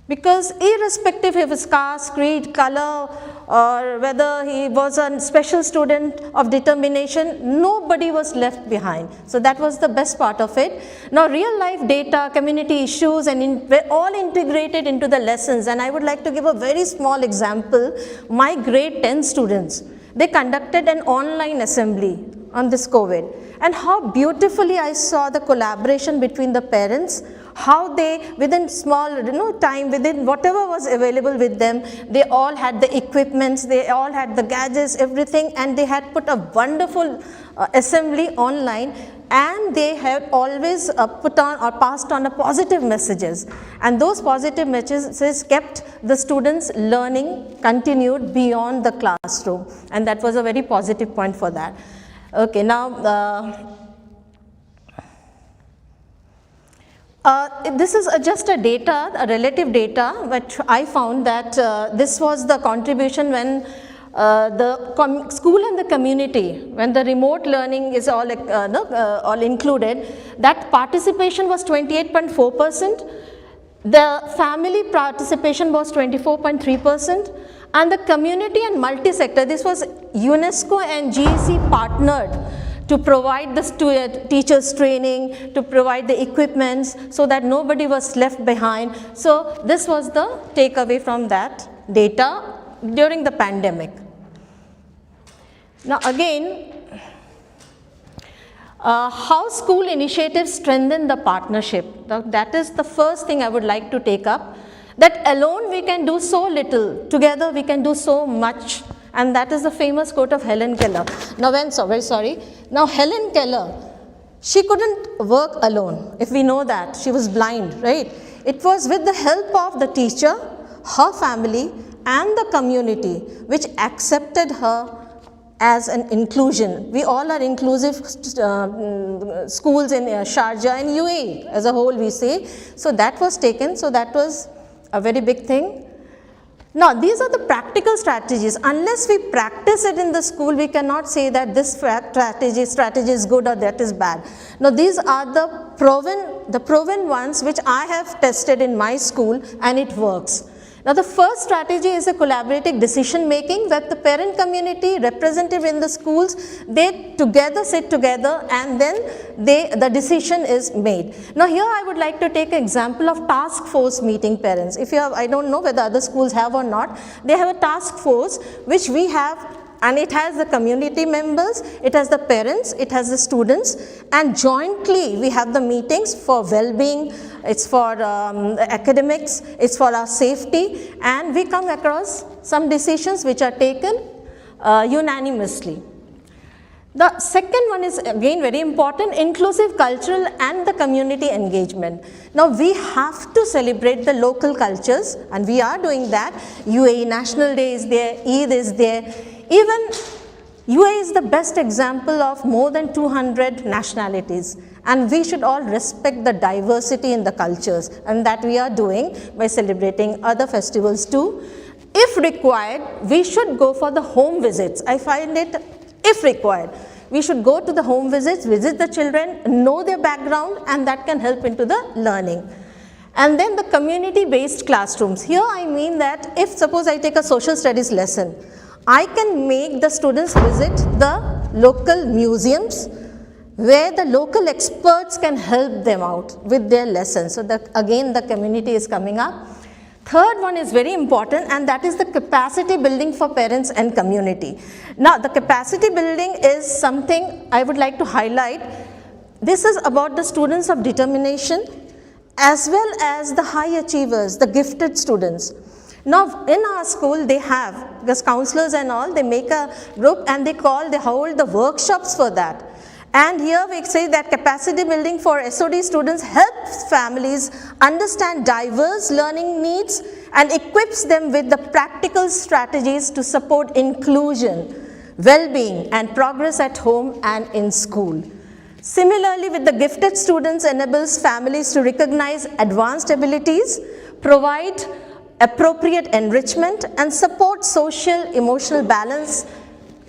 Because irrespective of his caste, creed, color, or whether he was a special student of determination, nobody was left behind. So that was the best part of it. Now real life data, community issues, and were all integrated into the lessons. And I would like to give a very small example. My grade 10 students, they conducted an online assembly on this COVID. And how beautifully I saw the collaboration between the parents, how they within small time, within whatever was available with them, they all had the equipments, they all had the gadgets, everything, and they had put a wonderful assembly online, and they have always put on or passed on a positive messages, and those positive messages kept the students learning continued beyond the classroom, and that was a very positive point for that. Okay, now this is just a data, a relative data, which I found that this was the contribution when the school and the community, when the remote learning is all, all included, that participation was 28.4%, the family participation was 24.3%, and the community and multi-sector, this was UNESCO and GEC partnered to provide the teachers training, to provide the equipments so that nobody was left behind. So this was the takeaway from that data during the pandemic. Now again, how school initiatives strengthen the partnership. Now, that is the first thing I would like to take up. That alone we can do so little, together we can do so much. And that is the famous quote of Helen Keller. Now Now Helen Keller, she couldn't work alone, if we know that. She was blind, right? It was with the help of the teacher, her family and the community which accepted her as an inclusion. We all are inclusive schools in Sharjah and UAE as a whole, we say. So that was taken, so that was a very big thing. Now these are the practical strategies. Unless we practice it in the school, we cannot say that this strategy is good or that is bad. Now these are the proven ones which I have tested in my school, and it works. Now the first strategy is a collaborative decision making, that the parent community, representative in the schools, they together sit together and then the decision is made. Now here I would like to take an example of task force meeting parents. If you have, I don't know whether other schools have or not, they have a task force which we have, and it has the community members, it has the parents, it has the students, and jointly we have the meetings for well-being, it's for academics, it's for our safety, and we come across some decisions which are taken unanimously. The second one is again very important, inclusive cultural and the community engagement. Now we have to celebrate the local cultures, and we are doing that. UAE National Day is there, Eid is there. Even UAE is the best example of more than 200 nationalities, and we should all respect the diversity in the cultures, and that we are doing by celebrating other festivals too. If required, we should go for the home visits. I find it, if required, we should go to the home visits, visit the children, know their background, and that can help into the learning. And then the community-based classrooms. Here I mean that if suppose I take a social studies lesson, I can make the students visit the local museums where the local experts can help them out with their lessons. So that again the community is coming up. Third one is very important, and that is the capacity building for parents and community. Now the capacity building is something I would like to highlight. This is about the students of determination as well as the high achievers, the gifted students. Now in our school they have, because counselors and all, they make a group and they hold the workshops for that. And here we say that capacity building for SOD students helps families understand diverse learning needs and equips them with the practical strategies to support inclusion, well-being and progress at home and in school. Similarly, with the gifted students enables families to recognize advanced abilities, provide appropriate enrichment and support social emotional balance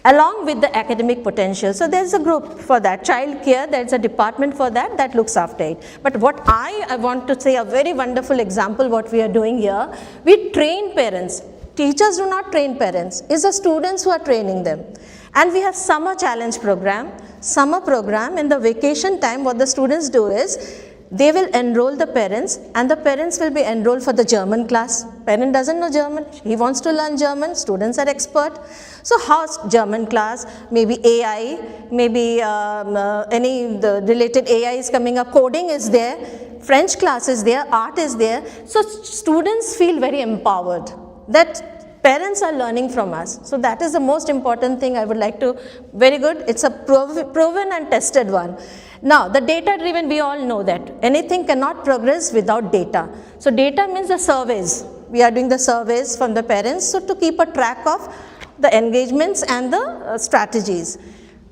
along with the academic potential. So there's a group for that. Child care, there's a department for that that looks after it. But what I want to say, a very wonderful example what we are doing here, we train parents. Teachers do not train parents, it's the students who are training them. And we have summer challenge program. Summer program, in the vacation time what the students do is, They will enroll the parents, and the parents will be enrolled for the German class. Parent doesn't know German, he wants to learn German, students are expert. So how's German class, maybe AI, maybe any the related AI is coming up, coding is there, French class is there, art is there. So students feel very empowered that parents are learning from us. So that is the most important thing I would like to, very good, it's a proven and tested one. Now, the data driven, we all know that anything cannot progress without data. So data means the surveys. We are doing the surveys from the parents, so to keep a track of the engagements and the strategies.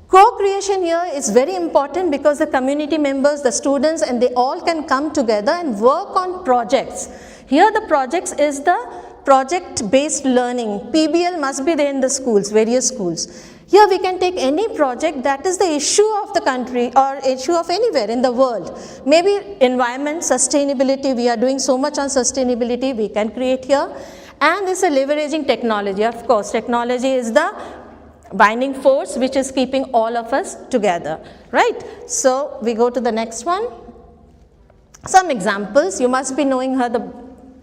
Co-creation here is very important because the community members, the students, and they all can come together and work on projects. Here the projects is the project-based learning. PBL must be there in the schools, various schools. Here we can take any project that is the issue of the country or issue of anywhere in the world. Maybe environment, sustainability, we are doing so much on sustainability, we can create here. And this is leveraging technology. Of course, technology is the binding force which is keeping all of us together, right? So we go to the next one. Some examples, you must be knowing her, the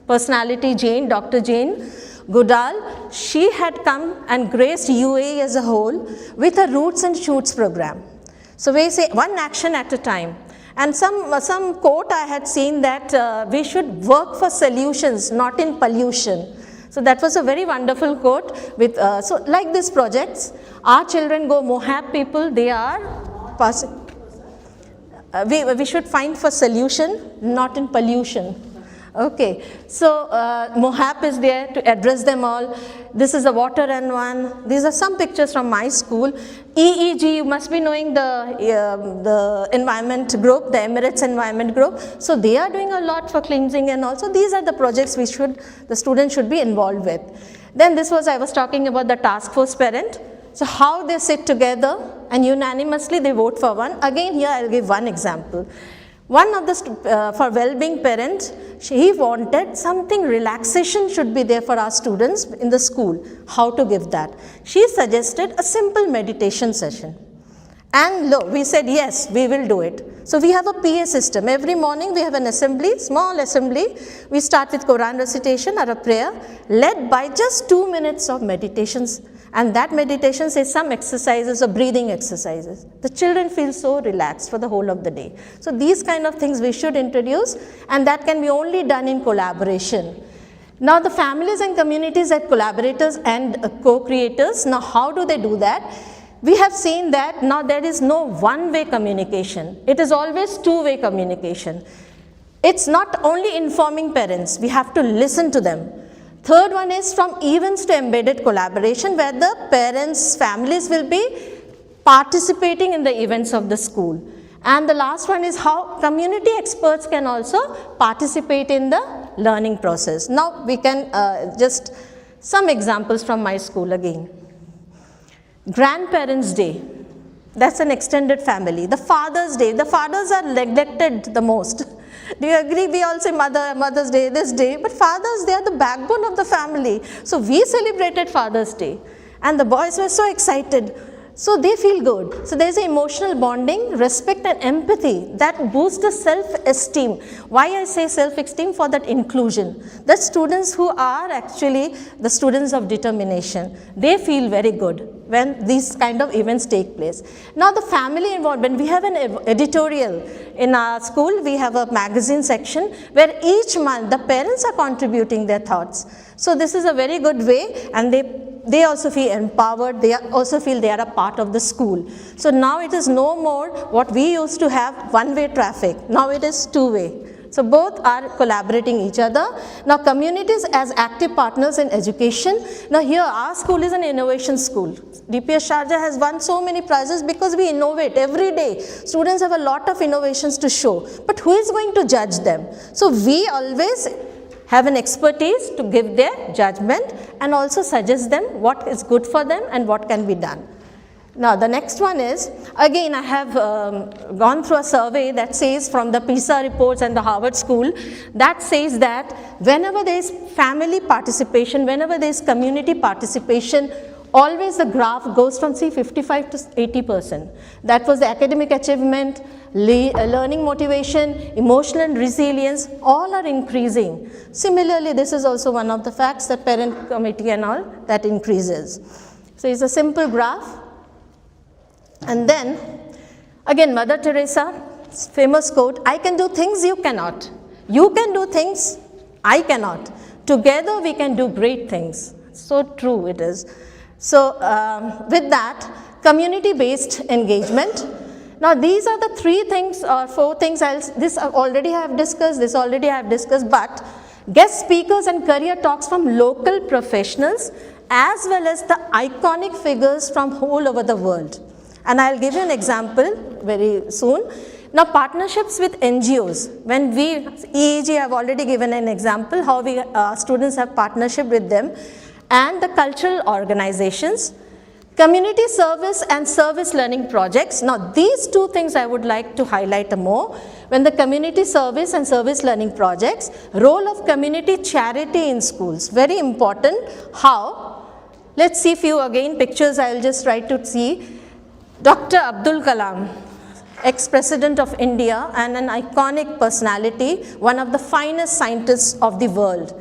personality Jane, Dr. Jane Goodall. She had come and graced UAE as a whole with a Roots and Shoots program. So we say one action at a time. And some quote I had seen that we should work for solutions, not in pollution. So that was a very wonderful quote. With so like these projects, our children go Mohab people, they are passing. We should find for solution, not in pollution. Okay, so Mohab is there to address them all. This is a water run one. These are some pictures from my school. EEG, you must be knowing the environment group, the Emirates environment group. So they are doing a lot for cleansing, and also these are the projects the students should be involved with. Then this was, I was talking about the task force parent. So how they sit together and unanimously they vote for one. Again here I will give one example. One of the, for well-being parent, he wanted something relaxation should be there for our students in the school. How to give that? She suggested a simple meditation session. And look, we said yes, we will do it. So we have a PA system. Every morning we have an assembly, small assembly. We start with Quran recitation or a prayer led by just 2 minutes of meditations. And that meditation says some exercises or breathing exercises. The children feel so relaxed for the whole of the day. So these kind of things we should introduce, and that can be only done in collaboration. Now the families and communities are collaborators and co-creators. Now how do they do that? We have seen that now there is no one-way communication. It is always two-way communication. It's not only informing parents, we have to listen to them. Third one is from events to embedded collaboration, where the parents, families will be participating in the events of the school. And the last one is how community experts can also participate in the learning process. Now we can just some examples from my school again. Grandparents' Day, that's an extended family. The Father's Day, the fathers are neglected the most. Do you agree? We all say Mother's Day, this day, but fathers, they are the backbone of the family. So we celebrated Father's Day, and the boys were so excited. So they feel good. So there's an emotional bonding, respect and empathy that boosts the self-esteem. Why I say self-esteem? For that inclusion. The students who are actually the students of determination, they feel very good when these kind of events take place. Now the family involvement, we have an editorial in our school, we have a magazine section where each month the parents are contributing their thoughts. So this is a very good way, and they also feel empowered, they also feel they are a part of the school. So now it is no more what we used to have, one-way traffic, now it is two-way. So both are collaborating each other. Now communities as active partners in education. Now here our school is an innovation school. DPS Sharjah has won so many prizes because we innovate every day. Students have a lot of innovations to show, but who is going to judge them? So we always have an expertise to give their judgment and also suggest them what is good for them and what can be done. Now the next one is, again I have gone through a survey that says from the PISA reports and the Harvard School, that says that whenever there is family participation, whenever there is community participation, always the graph goes from 55 to 80%. That was the academic achievement, learning motivation, emotional resilience, all are increasing. Similarly, this is also one of the facts that parent committee and all, that increases. So it's a simple graph. And then, again, Mother Teresa's famous quote, I can do things you cannot. You can do things I cannot. Together we can do great things. So true it is. So with that, community-based engagement. Now these are the 3 things or 4 things, this already I have discussed, this already I have discussed, but guest speakers and career talks from local professionals as well as the iconic figures from all over the world. And I will give you an example very soon. Now partnerships with NGOs, when we, EEG, I have already given an example how we students have partnership with them, and the cultural organizations, community service and service learning projects. Now these 2 things I would like to highlight more. When the community service and service learning projects, role of community charity in schools, very important. How? Let's see few again pictures I will just try to see. Dr. Abdul Kalam, ex-president of India and an iconic personality, one of the finest scientists of the world.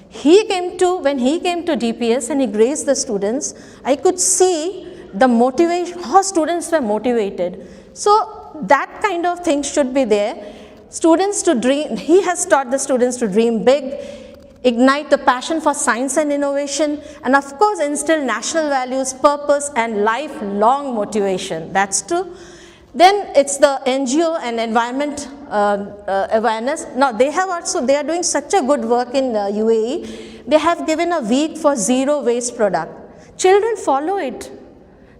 When he came to DPS and he graced the students, I could see the motivation, how students were motivated. So that kind of thing should be there. Students to dream, he has taught the students to dream big, ignite the passion for science and innovation, and of course instill national values, purpose and lifelong motivation. That's true. Then it's the NGO and environment awareness. Now they are doing such a good work in UAE. They have given a week for zero waste product. Children follow it.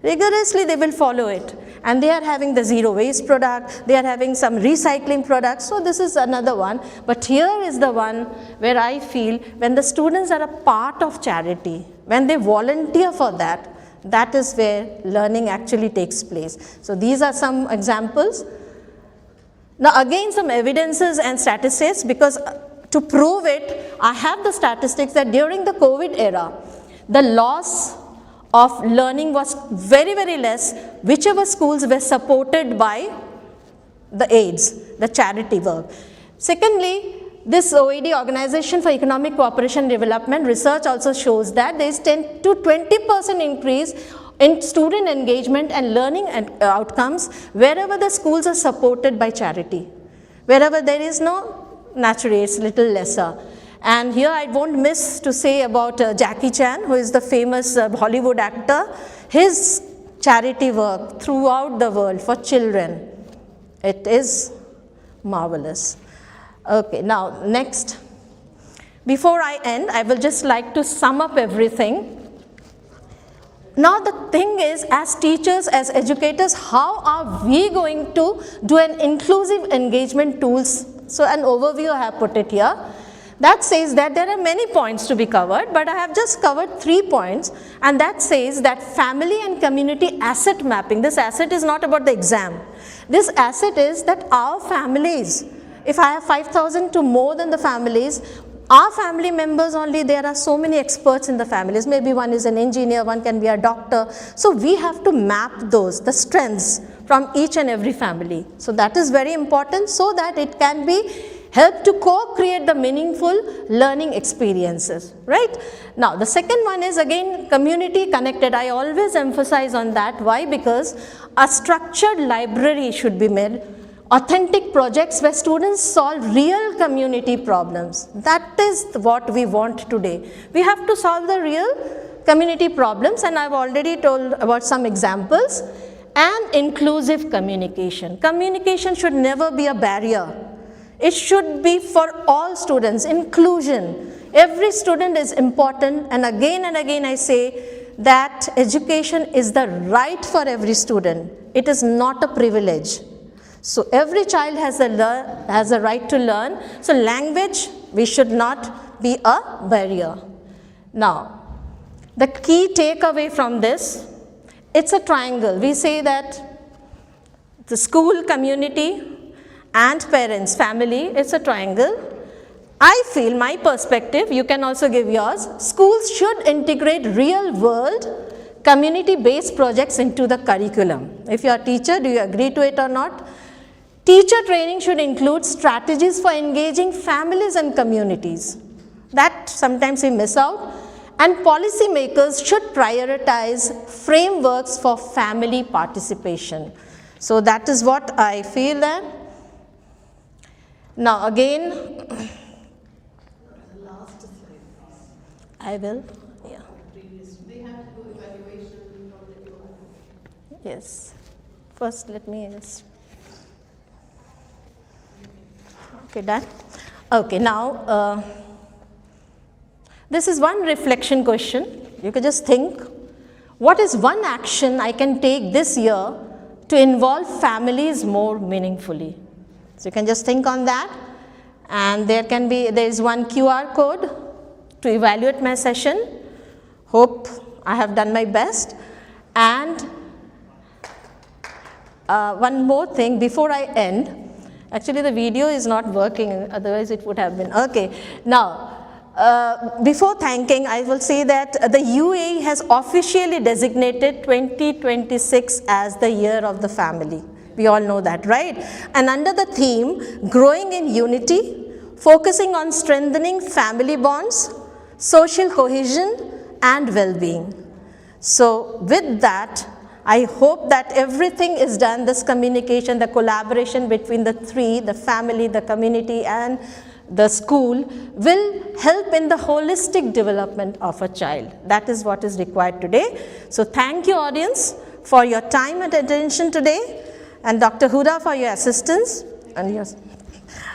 Rigorously they will follow it. And they are having the zero waste product, they are having some recycling products. So this is another one. But here is the one where I feel when the students are a part of charity, when they volunteer for that, that is where learning actually takes place. So these are some examples. Now again some evidences and statistics, because to prove it, I have the statistics that during the COVID era, the loss of learning was very, very less, whichever schools were supported by the aids, the charity work. Secondly, this OED, Organization for Economic Cooperation and Development, research also shows that there is 10 to 20% increase in student engagement and learning outcomes wherever the schools are supported by charity. Wherever there is no, naturally it's little lesser. And here I won't miss to say about Jackie Chan, who is the famous Hollywood actor. His charity work throughout the world for children, it is marvelous. Okay, now next. Before I end, I will just like to sum up everything. Now the thing is, as teachers, as educators, how are we going to do an inclusive engagement tools? So an overview I have put it here. That says that there are many points to be covered, but I have just covered 3 points, and that says that family and community asset mapping. This asset is not about the exam. This asset is that our families, if I have 5,000 to more than the families, our family members only, there are so many experts in the families. Maybe one is an engineer, one can be a doctor. So we have to map those, the strengths from each and every family. So that is very important so that it can be help to co-create the meaningful learning experiences, right? Now, the second one is again community connected. I always emphasize on that. Why? Because a structured library should be made. Authentic projects where students solve real community problems. That is what we want today. We have to solve the real community problems, and I've already told about some examples. And inclusive communication. Communication should never be a barrier. It should be for all students, inclusion. Every student is important, and again I say that education is the right for every student. It is not a privilege. So every child has a right to learn. So language, we should not be a barrier. Now, the key takeaway from this, it's a triangle. We say that the school, community, and parents, family, it's a triangle. I feel, my perspective, you can also give yours, schools should integrate real world community-based projects into the curriculum. If you are a teacher, do you agree to it or not? Teacher training should include strategies for engaging families and communities. That sometimes we miss out. And policymakers should prioritize frameworks for family participation. So that is what I feel that. Now again, I will, yeah. They have to do evaluation from the UN. Yes. First, let me just. Okay, done. Okay, now this is one reflection question. You can just think, what is one action I can take this year to involve families more meaningfully? So you can just think on that, and there is one QR code to evaluate my session. Hope I have done my best. And one more thing before I end. Actually, the video is not working, otherwise it would have been. Okay, now, before thanking, I will say that the UAE has officially designated 2026 as the year of the family. We all know that, right? And under the theme, Growing in Unity, focusing on strengthening family bonds, social cohesion, and well-being. So with that, I hope that everything is done, this communication, the collaboration between the three, the family, the community, and the school, will help in the holistic development of a child. That is what is required today. So thank you, audience, for your time and attention today, and Dr. Huda for your assistance, and yours.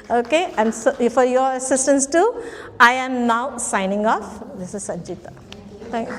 Okay, and so for your assistance too. I am now signing off. This is Sanjita. Thank you.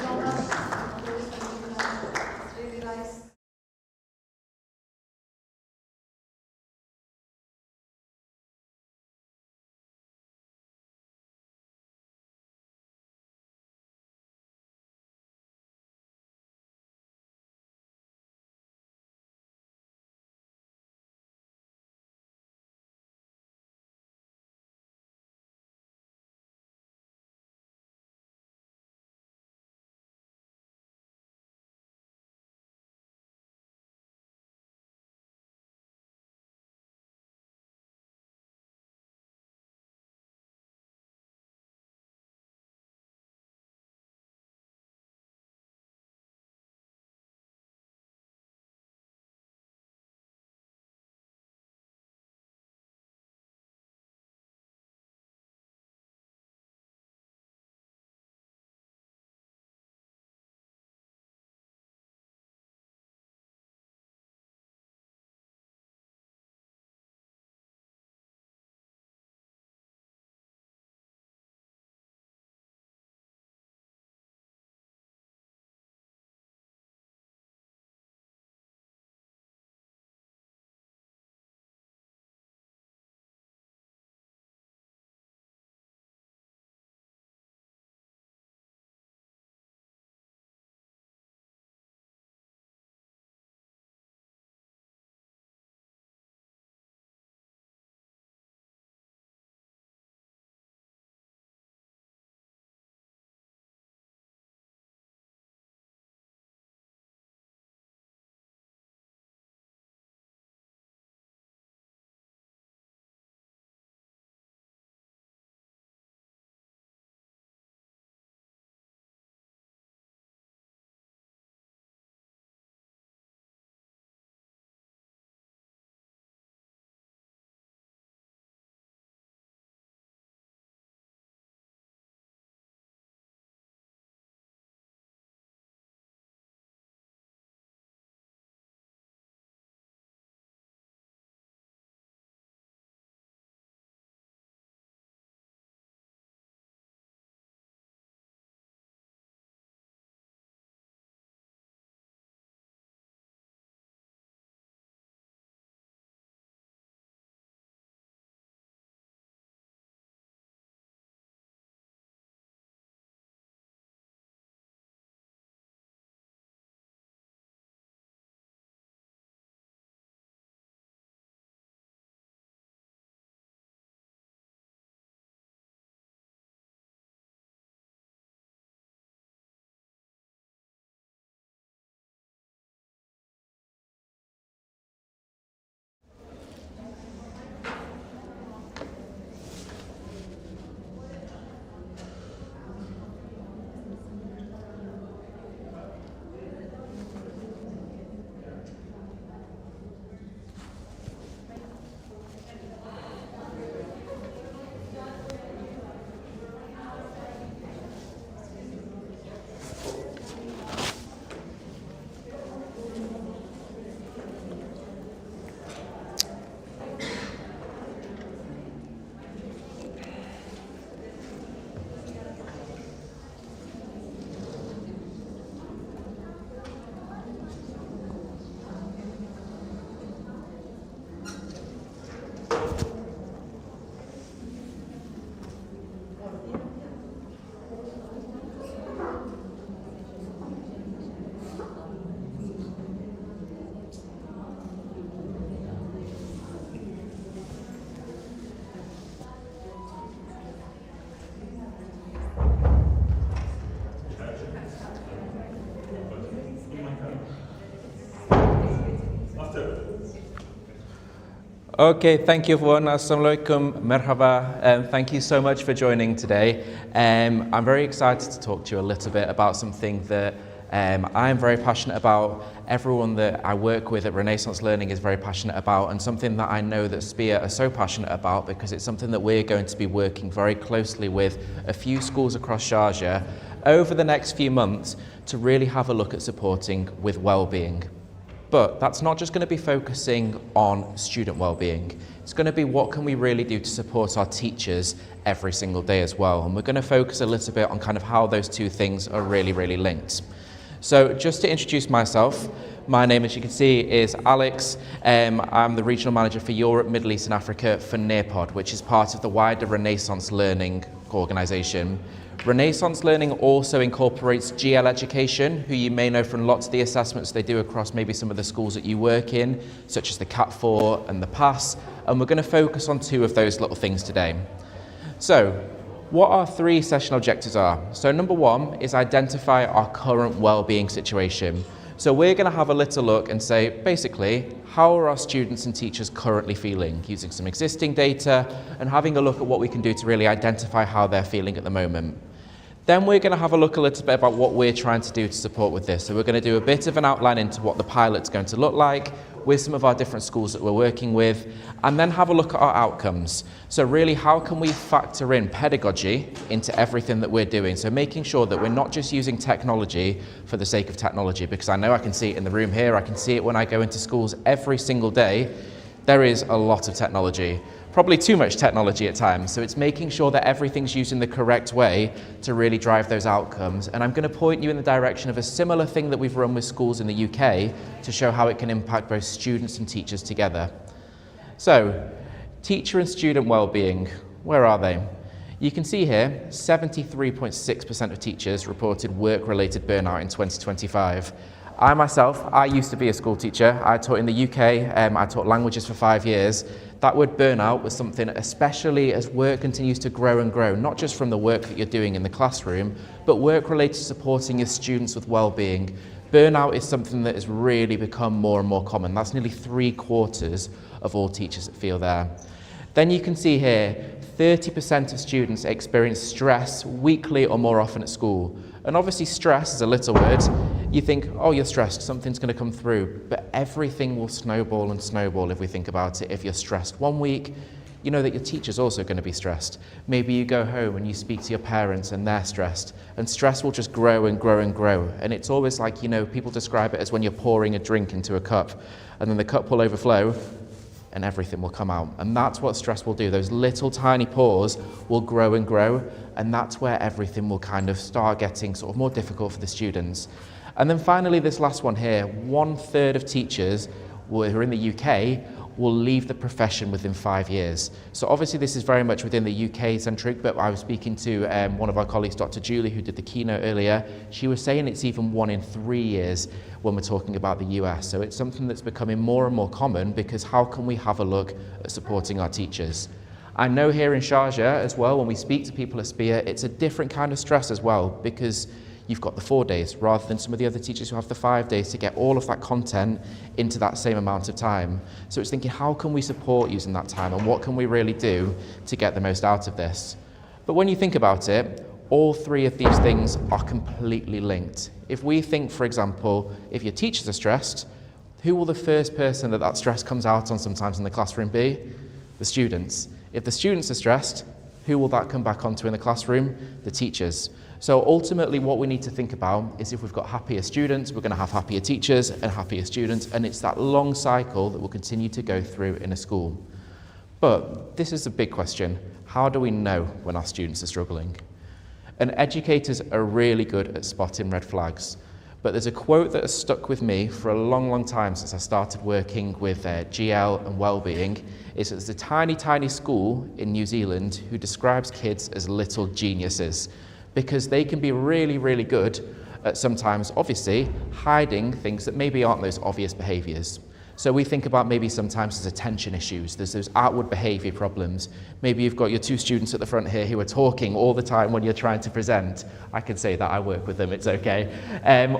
Okay, thank you everyone. Assalamu alaikum, merhaba. Thank you so much for joining today. I'm very excited to talk to you a little bit about something that I'm very passionate about, everyone that I work with at Renaissance Learning is very passionate about, and something that I know that SPEAR are so passionate about because it's something that we're going to be working very closely with a few schools across Sharjah over the next few months to really have a look at supporting with well-being. But that's not just going to be focusing on student well-being. It's going to be what can we really do to support our teachers every single day as well. And we're going to focus a little bit on kind of how those two things are really, really linked. So just to introduce myself, my name, as you can see, is Alex. I'm the Regional Manager for Europe, Middle East and Africa for Nearpod, which is part of the wider Renaissance Learning organisation. Renaissance Learning also incorporates GL Education, who you may know from lots of the assessments they do across maybe some of the schools that you work in, such as the CAT4 and the PASS, and we're going to focus on two of those little things today. So, what our three session objectives are. So number one is identify our current well-being situation. So we're going to have a little look and say, basically, how are our students and teachers currently feeling, using some existing data and having a look at what we can do to really identify how they're feeling at the moment. Then we're going to have a look a little bit about what we're trying to do to support with this. So we're going to do a bit of an outline into what the pilot's going to look like with some of our different schools that we're working with, and then have a look at our outcomes. So really, how can we factor in pedagogy into everything that we're doing? So making sure that we're not just using technology for the sake of technology, because I know I can see it in the room here, I can see it when I go into schools every single day. There is a lot of technology, probably too much technology at times. So it's making sure that everything's used in the correct way to really drive those outcomes. And I'm going to point you in the direction of a similar thing that we've run with schools in the UK to show how it can impact both students and teachers together. So, teacher and student well-being, where are they? You can see here, 73.6% of teachers reported work-related burnout in 2025. I used to be a school teacher. I taught in the UK, I taught languages for 5 years. That word burnout was something, especially as work continues to grow and grow, not just from the work that you're doing in the classroom, but work related to supporting your students with well-being. Burnout is something that has really become more and more common. That's nearly 3/4 of all teachers that feel there. Then you can see here, 30% of students experience stress weekly or more often at school. And obviously stress is a little word. You think, oh, you're stressed, something's going to come through. But everything will snowball and snowball if we think about it. If you're stressed one week, you know that your teacher's also going to be stressed. Maybe you go home and you speak to your parents and they're stressed. And stress will just grow and grow and grow. And it's always like, you know, people describe it as when you're pouring a drink into a cup and then the cup will overflow and everything will come out. And that's what stress will do. Those little tiny pores will grow and grow, and that's where everything will kind of start getting sort of more difficult for the students. And then finally, this last one here, 1/3 of teachers who are in the UK will leave the profession within 5 years. So obviously this is very much within the UK centric, but I was speaking to one of our colleagues, Dr. Julie, who did the keynote earlier. She was saying it's even 1 in 3 years when we're talking about the US. So it's something that's becoming more and more common, because how can we have a look at supporting our teachers? I know here in Sharjah as well, when we speak to people at SPEAR, it's a different kind of stress as well, because you've got the 4 days rather than some of the other teachers who have the 5 days to get all of that content into that same amount of time. So it's thinking, how can we support using that time, and what can we really do to get the most out of this? But when you think about it, all three of these things are completely linked. If we think, for example, if your teachers are stressed, who will the first person that stress comes out on sometimes in the classroom be? The students. If the students are stressed, who will that come back onto in the classroom? The teachers. So ultimately what we need to think about is, if we've got happier students, we're going to have happier teachers and happier students, and it's that long cycle that will continue to go through in a school. But this is a big question. How do we know when our students are struggling? And educators are really good at spotting red flags. But there's a quote that has stuck with me for a long, long time since I started working with GL and wellbeing. Is there's a tiny, tiny school in New Zealand who describes kids as little geniuses, because they can be really, really good at sometimes, obviously, hiding things that maybe aren't those obvious behaviours. So we think about maybe sometimes there's attention issues, there's those outward behaviour problems. Maybe you've got your 2 students at the front here who are talking all the time when you're trying to present. I can say that, I work with them, it's okay.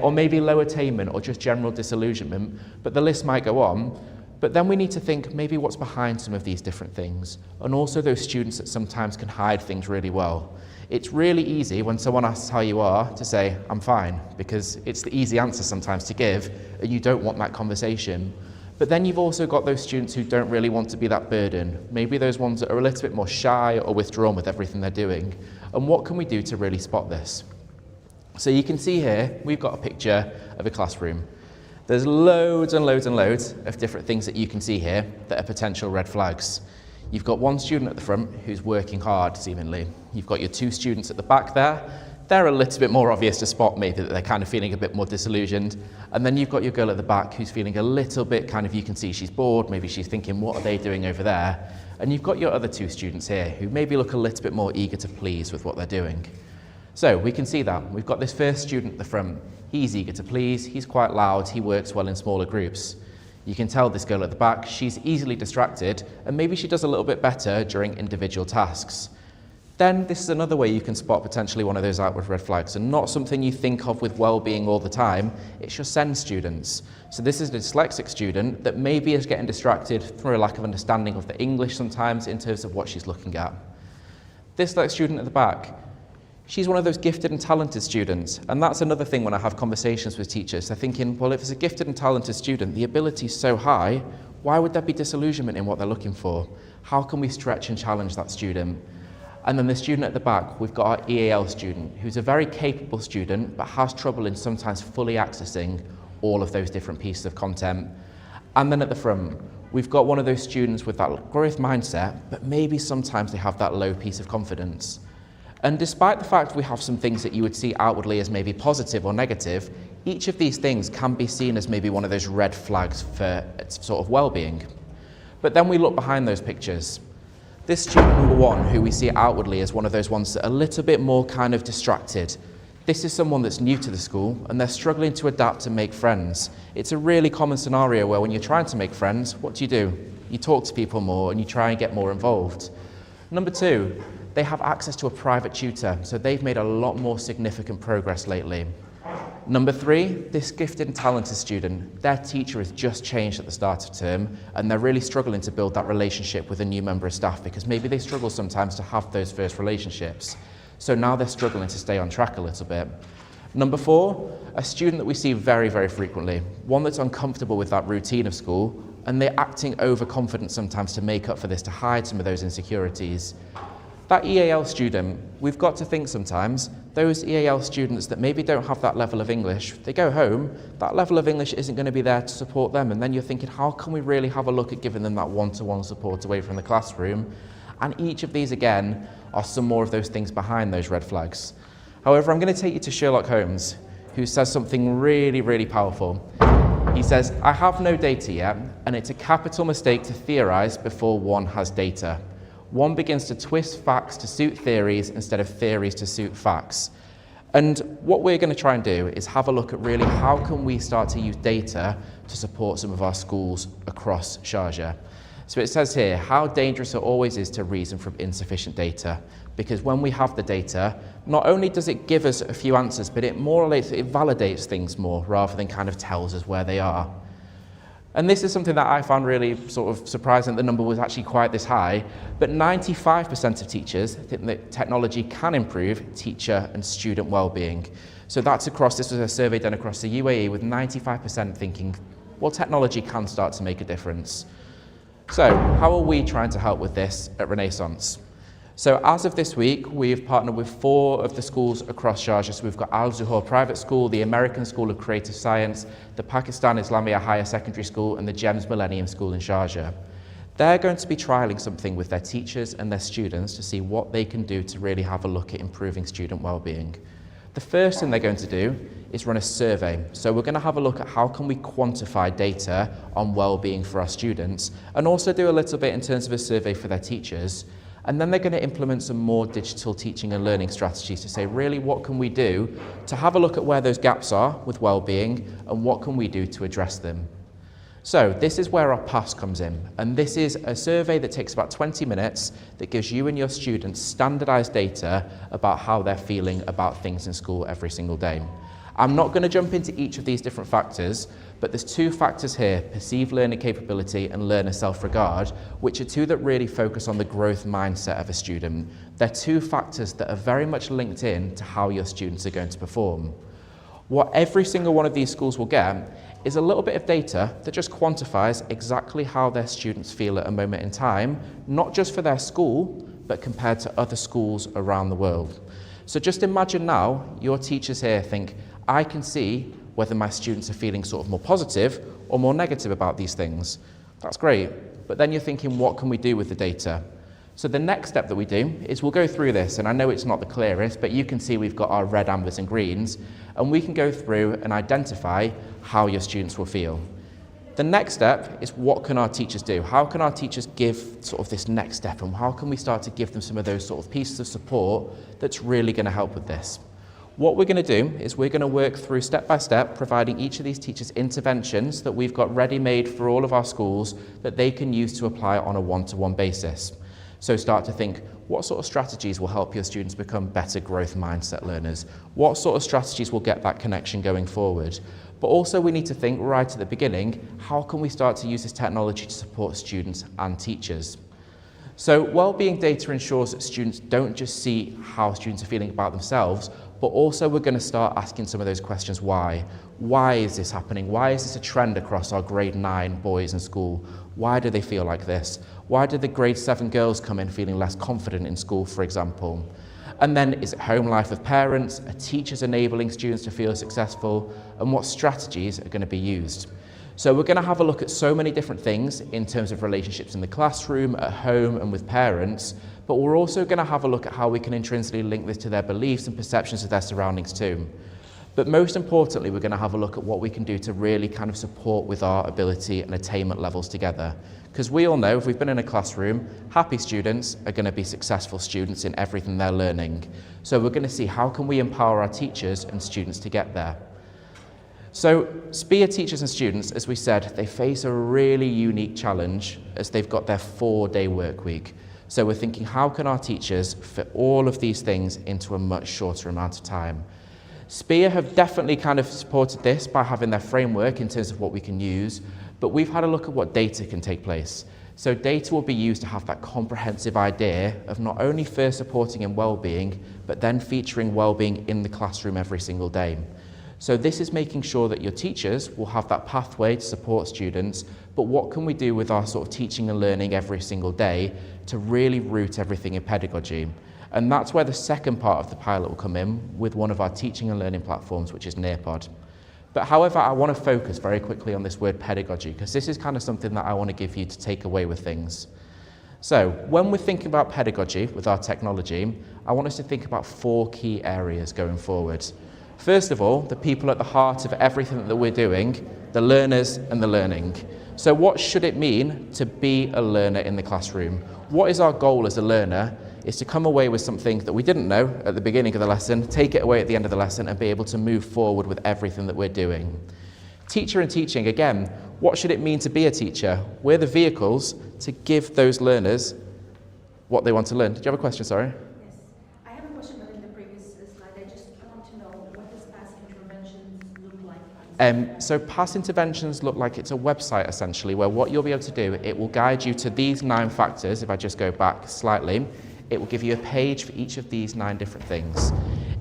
Or maybe low attainment or just general disillusionment, but the list might go on. But then we need to think maybe what's behind some of these different things, and also those students that sometimes can hide things really well. It's really easy when someone asks how you are to say, I'm fine, because it's the easy answer sometimes to give, and you don't want that conversation. But then you've also got those students who don't really want to be that burden, maybe those ones that are a little bit more shy or withdrawn with everything they're doing. And what can we do to really spot this? So you can see here, we've got a picture of a classroom. There's loads and loads and loads of different things that you can see here that are potential red flags. You've got one student at the front who's working hard, seemingly. You've got your two students at the back there. They're a little bit more obvious to spot, maybe that they're kind of feeling a bit more disillusioned. And then you've got your girl at the back who's feeling a little bit kind of, you can see she's bored, maybe she's thinking, what are they doing over there? And you've got your other two students here who maybe look a little bit more eager to please with what they're doing. So we can see that. We've got this first student at the front. He's eager to please, he's quite loud, he works well in smaller groups. You can tell this girl at the back, she's easily distracted, and maybe she does a little bit better during individual tasks. Then this is another way you can spot potentially one of those outward red flags, and not something you think of with well-being all the time, it's your SEND students. So this is a dyslexic student that maybe is getting distracted through a lack of understanding of the English sometimes in terms of what she's looking at. This student at the back, she's one of those gifted and talented students, and that's another thing when I have conversations with teachers. They're thinking, well, if it's a gifted and talented student, the ability is so high, why would there be disillusionment in what they're looking for? How can we stretch and challenge that student? And then the student at the back, we've got our EAL student, who's a very capable student, but has trouble in sometimes fully accessing all of those different pieces of content. And then at the front, we've got one of those students with that growth mindset, but maybe sometimes they have that low piece of confidence. And despite the fact we have some things that you would see outwardly as maybe positive or negative, each of these things can be seen as maybe one of those red flags for sort of well-being. But then we look behind those pictures. This student number one, who we see outwardly as one of those ones that are a little bit more kind of distracted. This is someone that's new to the school and they're struggling to adapt and make friends. It's a really common scenario where when you're trying to make friends, what do? You talk to people more and you try and get more involved. Number two, they have access to a private tutor, so they've made a lot more significant progress lately. Number three, this gifted and talented student, their teacher has just changed at the start of term and they're really struggling to build that relationship with a new member of staff because maybe they struggle sometimes to have those first relationships. So now they're struggling to stay on track a little bit. Number four, a student that we see very, very frequently, one that's uncomfortable with that routine of school and they're acting overconfident sometimes to make up for this, to hide some of those insecurities. That EAL student, we've got to think sometimes, those EAL students that maybe don't have that level of English, they go home, that level of English isn't going to be there to support them, and then you're thinking, how can we really have a look at giving them that one-to-one support away from the classroom? And each of these, again, are some more of those things behind those red flags. However, I'm going to take you to Sherlock Holmes, who says something really, really powerful. He says, I have no data yet, and it's a capital mistake to theorize before one has data. One begins to twist facts to suit theories instead of theories to suit facts. And what we're going to try and do is have a look at really how can we start to use data to support some of our schools across Sharjah. So it says here, how dangerous it always is to reason from insufficient data. Because when we have the data, not only does it give us a few answers, but it more or less, it validates things more rather than kind of tells us where they are. And this is something that I found really sort of surprising, the number was actually quite this high, but 95% of teachers think that technology can improve teacher and student well-being. So that's across, this was a survey done across the UAE with 95% thinking, well, technology can start to make a difference. So how are we trying to help with this at Renaissance? So as of this week, we've partnered with 4 of the schools across Sharjah. So we've got Al-Zuhur Private School, the American School of Creative Science, the Pakistan Islamia Higher Secondary School, and the GEMS Millennium School in Sharjah. They're going to be trialling something with their teachers and their students to see what they can do to really have a look at improving student well-being. The first thing they're going to do is run a survey. So we're going to have a look at how can we quantify data on well-being for our students, and also do a little bit in terms of a survey for their teachers. And then they're going to implement some more digital teaching and learning strategies to say, really, what can we do to have a look at where those gaps are with well-being and what can we do to address them? So this is where our PASS comes in. And this is a survey that takes about 20 minutes that gives you and your students standardized data about how they're feeling about things in school every single day. I'm not going to jump into each of these different factors, but there's two factors here, perceived learning capability and learner self-regard, which are two that really focus on the growth mindset of a student. They're two factors that are very much linked in to how your students are going to perform. What every single one of these schools will get is a little bit of data that just quantifies exactly how their students feel at a moment in time, not just for their school, but compared to other schools around the world. So just imagine now, your teachers here think, I can see whether my students are feeling sort of more positive or more negative about these things. That's great, but then you're thinking, what can we do with the data? So the next step that we do is we'll go through this, and I know it's not the clearest, but you can see we've got our red, ambers and greens, and we can go through and identify how your students will feel. The next step is, what can our teachers do? How can our teachers give sort of this next step, and how can we start to give them some of those sort of pieces of support that's really going to help with this? What we're going to do is we're going to work through step by step, providing each of these teachers interventions that we've got ready-made for all of our schools that they can use to apply on a one-to-one basis. So start to think, what sort of strategies will help your students become better growth mindset learners? What sort of strategies will get that connection going forward? But also we need to think right at the beginning, how can we start to use this technology to support students and teachers? So wellbeing data ensures that students don't just see how students are feeling about themselves, but also we're going to start asking some of those questions. Why? Why is this happening? Why is this a trend across our grade 9 boys in school? Why do they feel like this? Why did the grade 7 girls come in feeling less confident in school, for example? And then, is it home life with parents? Are teachers enabling students to feel successful? And what strategies are going to be used? So we're going to have a look at so many different things in terms of relationships in the classroom, at home and with parents, but we're also going to have a look at how we can intrinsically link this to their beliefs and perceptions of their surroundings too. But most importantly, we're going to have a look at what we can do to really kind of support with our ability and attainment levels together. Because we all know, if we've been in a classroom, happy students are going to be successful students in everything they're learning. So we're going to see how can we empower our teachers and students to get there. So SPIA teachers and students, as we said, they face a really unique challenge as they've got their 4-day work week. So we're thinking, how can our teachers fit all of these things into a much shorter amount of time? SPIA have definitely kind of supported this by having their framework in terms of what we can use, but we've had a look at what data can take place. So data will be used to have that comprehensive idea of not only first supporting in well-being, but then featuring well-being in the classroom every single day. So this is making sure that your teachers will have that pathway to support students, but what can we do with our sort of teaching and learning every single day to really root everything in pedagogy? And that's where the second part of the pilot will come in with one of our teaching and learning platforms, which is Nearpod. But however, I want to focus very quickly on this word pedagogy, because this is kind of something that I want to give you to take away with things. So when we're thinking about pedagogy with our technology, I want us to think about 4 key areas going forward. First of all, the people at the heart of everything that we're doing, the learners and the learning. So what should it mean to be a learner in the classroom? What is our goal as a learner? Is to come away with something that we didn't know at the beginning of the lesson, take it away at the end of the lesson, and be able to move forward with everything that we're doing. Teacher and teaching, again, what should it mean to be a teacher? We're the vehicles to give those learners what they want to learn. Did you have a question, sorry? Yes. I have a question, but in the previous slide, I just want to know, what does past interventions look like? So past interventions look like it's a website, essentially, where what you'll be able to do, it will guide you to these 9 factors. If I just go back slightly, it will give you a page for each of these 9 different things.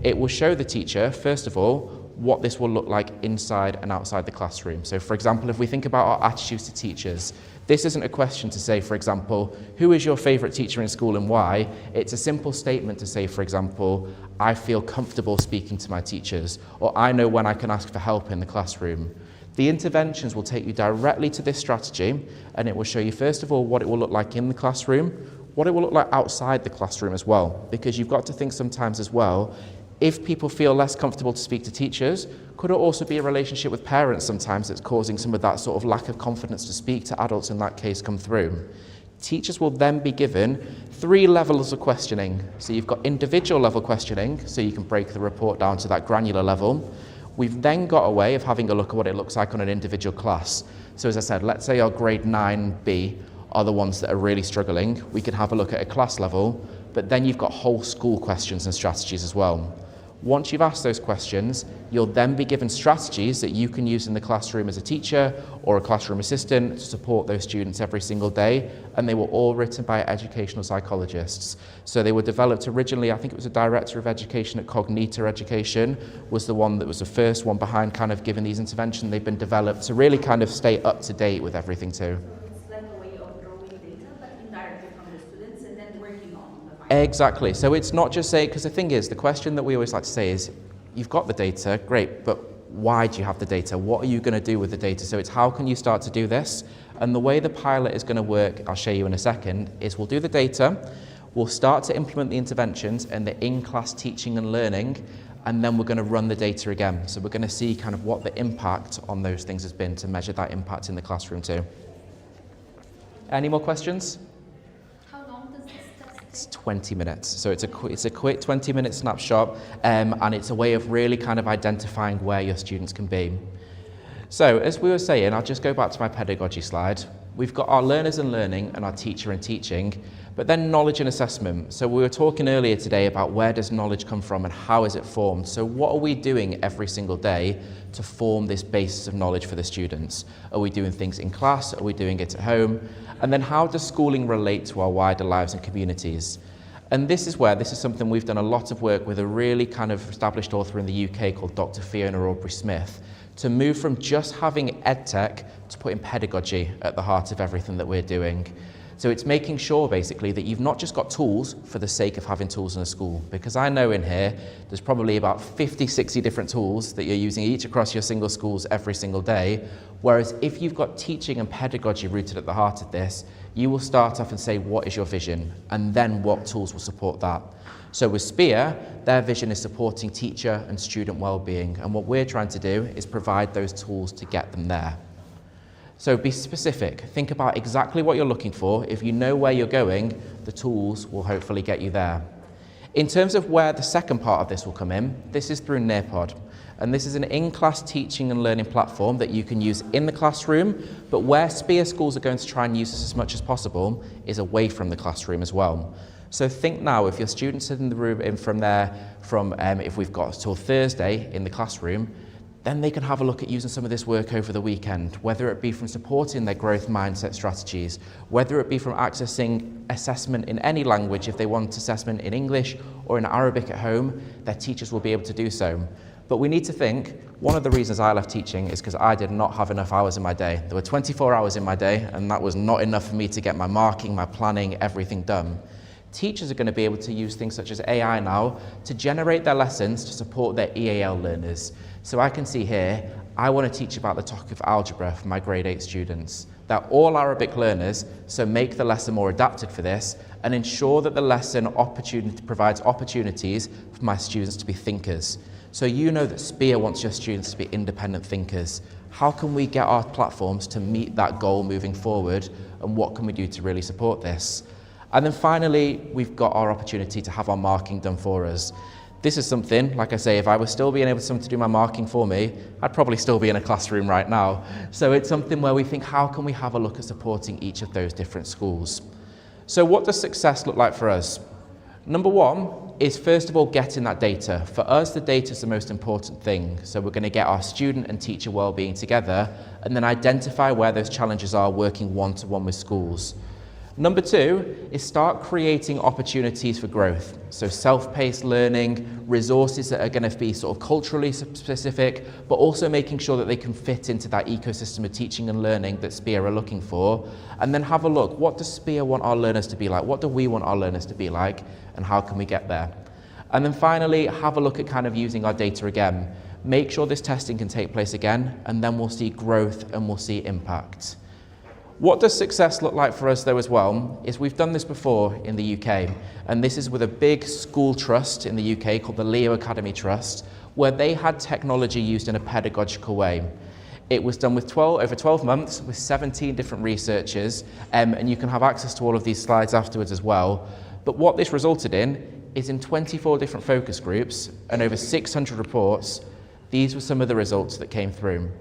It will show the teacher, first of all, what this will look like inside and outside the classroom. So for example, if we think about our attitudes to teachers, this isn't a question to say, for example, who is your favourite teacher in school and why? It's a simple statement to say, for example, I feel comfortable speaking to my teachers, or I know when I can ask for help in the classroom. The interventions will take you directly to this strategy, and it will show you, first of all, what it will look like in the classroom, what it will look like outside the classroom as well, because you've got to think sometimes as well, if people feel less comfortable to speak to teachers, could it also be a relationship with parents sometimes that's causing some of that sort of lack of confidence to speak to adults in that case come through? Teachers will then be given 3 levels of questioning. So you've got individual level questioning, so you can break the report down to that granular level. We've then got a way of having a look at what it looks like on an individual class. So as I said, let's say our grade 9B are the ones that are really struggling. We can have a look at a class level, but then you've got whole school questions and strategies as well. Once you've asked those questions, you'll then be given strategies that you can use in the classroom as a teacher or a classroom assistant to support those students every single day, and they were all written by educational psychologists. So they were developed originally, I think it was a director of education at Cognita Education, was the one that was the first one behind kind of giving these interventions. They've been developed to really kind of stay up to date with everything too. It's like a way of drawing data, but indirectly from the students and then working on the findings. Exactly. So it's not just say, because the thing is, the question that we always like to say is, you've got the data, great, but why do you have the data? What are you going to do with the data? So it's how can you start to do this? And the way the pilot is going to work, I'll show you in a second, is we'll do the data, we'll start to implement the interventions and the in-class teaching and learning, and then we're going to run the data again. So we're going to see kind of what the impact on those things has been to measure that impact in the classroom too. Any more questions? How long does this test take? It's 20 minutes. So it's a quick 20-minute snapshot, and it's a way of really kind of identifying where your students can be. So as we were saying, I'll just go back to my pedagogy slide. We've got our learners and learning and our teacher and teaching, but then knowledge and assessment. So we were talking earlier today about where does knowledge come from and how is it formed. So what are we doing every single day to form this basis of knowledge for the students? Are we doing things in class? Are we doing it at home? And then how does schooling relate to our wider lives and communities? And this is something we've done a lot of work with a really kind of established author in the UK called Dr. Fiona Aubrey-Smith, to move from just having EdTech to putting pedagogy at the heart of everything that we're doing. So it's making sure basically that you've not just got tools for the sake of having tools in a school, because I know in here there's probably about 50, 60 different tools that you're using each across your single schools every single day. Whereas if you've got teaching and pedagogy rooted at the heart of this, you will start off and say, what is your vision? And then what tools will support that? So with SPEAR, their vision is supporting teacher and student well-being. And what we're trying to do is provide those tools to get them there. So be specific. Think about exactly what you're looking for. If you know where you're going, the tools will hopefully get you there. In terms of where the second part of this will come in, this is through Nearpod. And this is an in-class teaching and learning platform that you can use in the classroom, but where SPEAR schools are going to try and use this as much as possible is away from the classroom as well. So think now, if your students are in the room if we've got till Thursday in the classroom, then they can have a look at using some of this work over the weekend, whether it be from supporting their growth mindset strategies, whether it be from accessing assessment in any language. If they want assessment in English or in Arabic at home, their teachers will be able to do so. But we need to think, one of the reasons I left teaching is because I did not have enough hours in my day. There were 24 hours in my day, and that was not enough for me to get my marking, my planning, everything done. Teachers are going to be able to use things such as AI now to generate their lessons to support their EAL learners. So I can see here, I want to teach about the topic of algebra for my grade 8 students. They're all Arabic learners, so make the lesson more adapted for this and ensure that the lesson provides opportunities for my students to be thinkers. So you know that SPEAR wants your students to be independent thinkers. How can we get our platforms to meet that goal moving forward, and what can we do to really support this? And then finally, we've got our opportunity to have our marking done for us. This is something, like I say, if I was still being able to do my marking for me, I'd probably still be in a classroom right now. So it's something where we think, how can we have a look at supporting each of those different schools? So what does success look like for us? Number one is, first of all, getting that data. For us, the data is the most important thing. So we're going to get our student and teacher well-being together and then identify where those challenges are, working one-to-one with schools. Number two is start creating opportunities for growth. So self-paced learning, resources that are going to be sort of culturally specific, but also making sure that they can fit into that ecosystem of teaching and learning that SPEAR are looking for. And then have a look, what does SPEAR want our learners to be like? What do we want our learners to be like? And how can we get there? And then finally, have a look at kind of using our data again. Make sure this testing can take place again, and then we'll see growth and we'll see impact. What does success look like for us though as well is we've done this before in the UK, and this is with a big school trust in the UK called the Leo Academy Trust, where they had technology used in a pedagogical way. It was done with over 12 months with 17 different researchers, and you can have access to all of these slides afterwards as well. But what this resulted in is in 24 different focus groups and over 600 reports, these were some of the results that came through.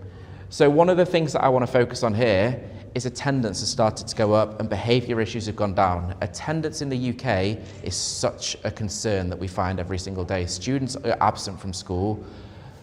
So one of the things that I want to focus on here is attendance has started to go up and behaviour issues have gone down. Attendance in the UK is such a concern that we find every single day. Students are absent from school.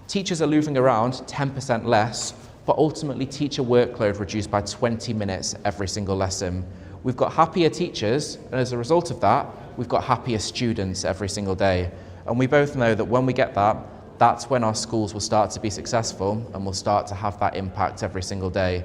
Teachers are moving around 10% less, but ultimately teacher workload reduced by 20 minutes every single lesson. We've got happier teachers, and as a result of that, we've got happier students every single day. And we both know that when we get that, that's when our schools will start to be successful and will start to have that impact every single day.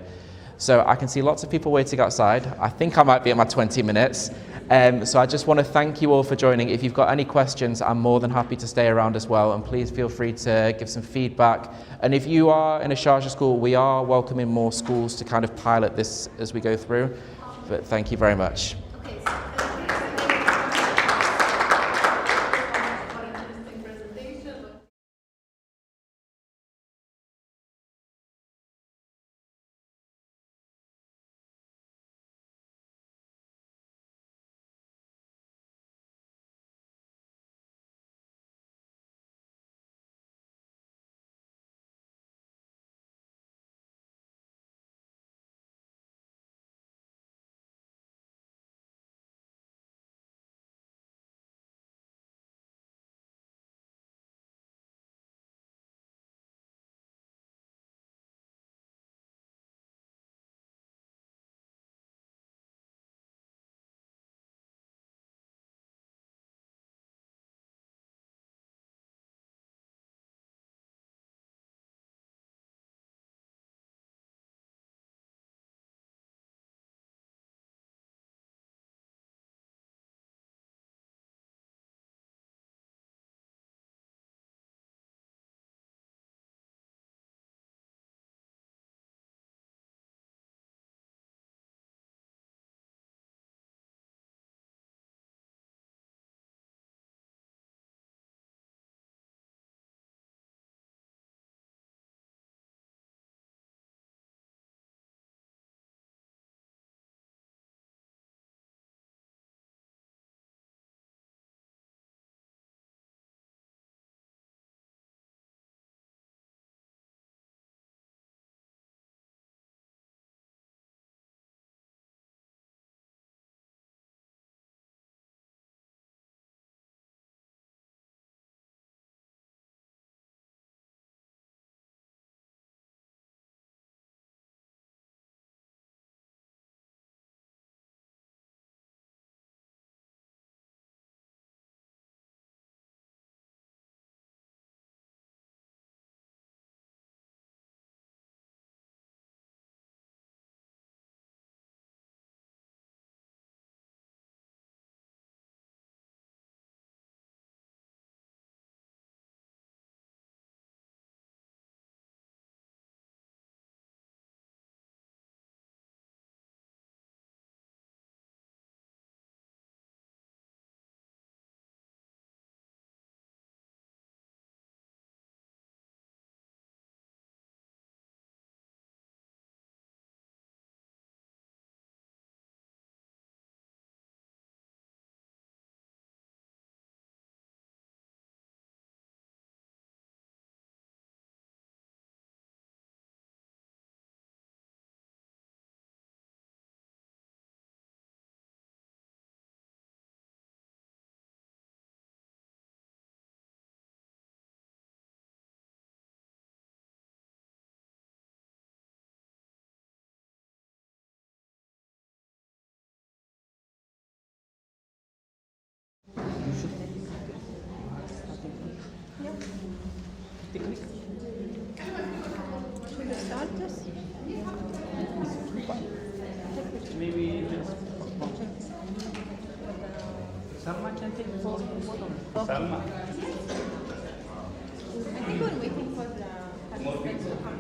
So I can see lots of people waiting outside. I think I might be at my 20 minutes. So I just want to thank you all for joining. If you've got any questions, I'm more than happy to stay around as well. And please feel free to give some feedback. And if you are in a Sharjah school, we are welcoming more schools to kind of pilot this as we go through. But thank you very much. Okay, for interesting presentation. Maybe Salma can take photo. Salma. I think we're waiting for the participants to come.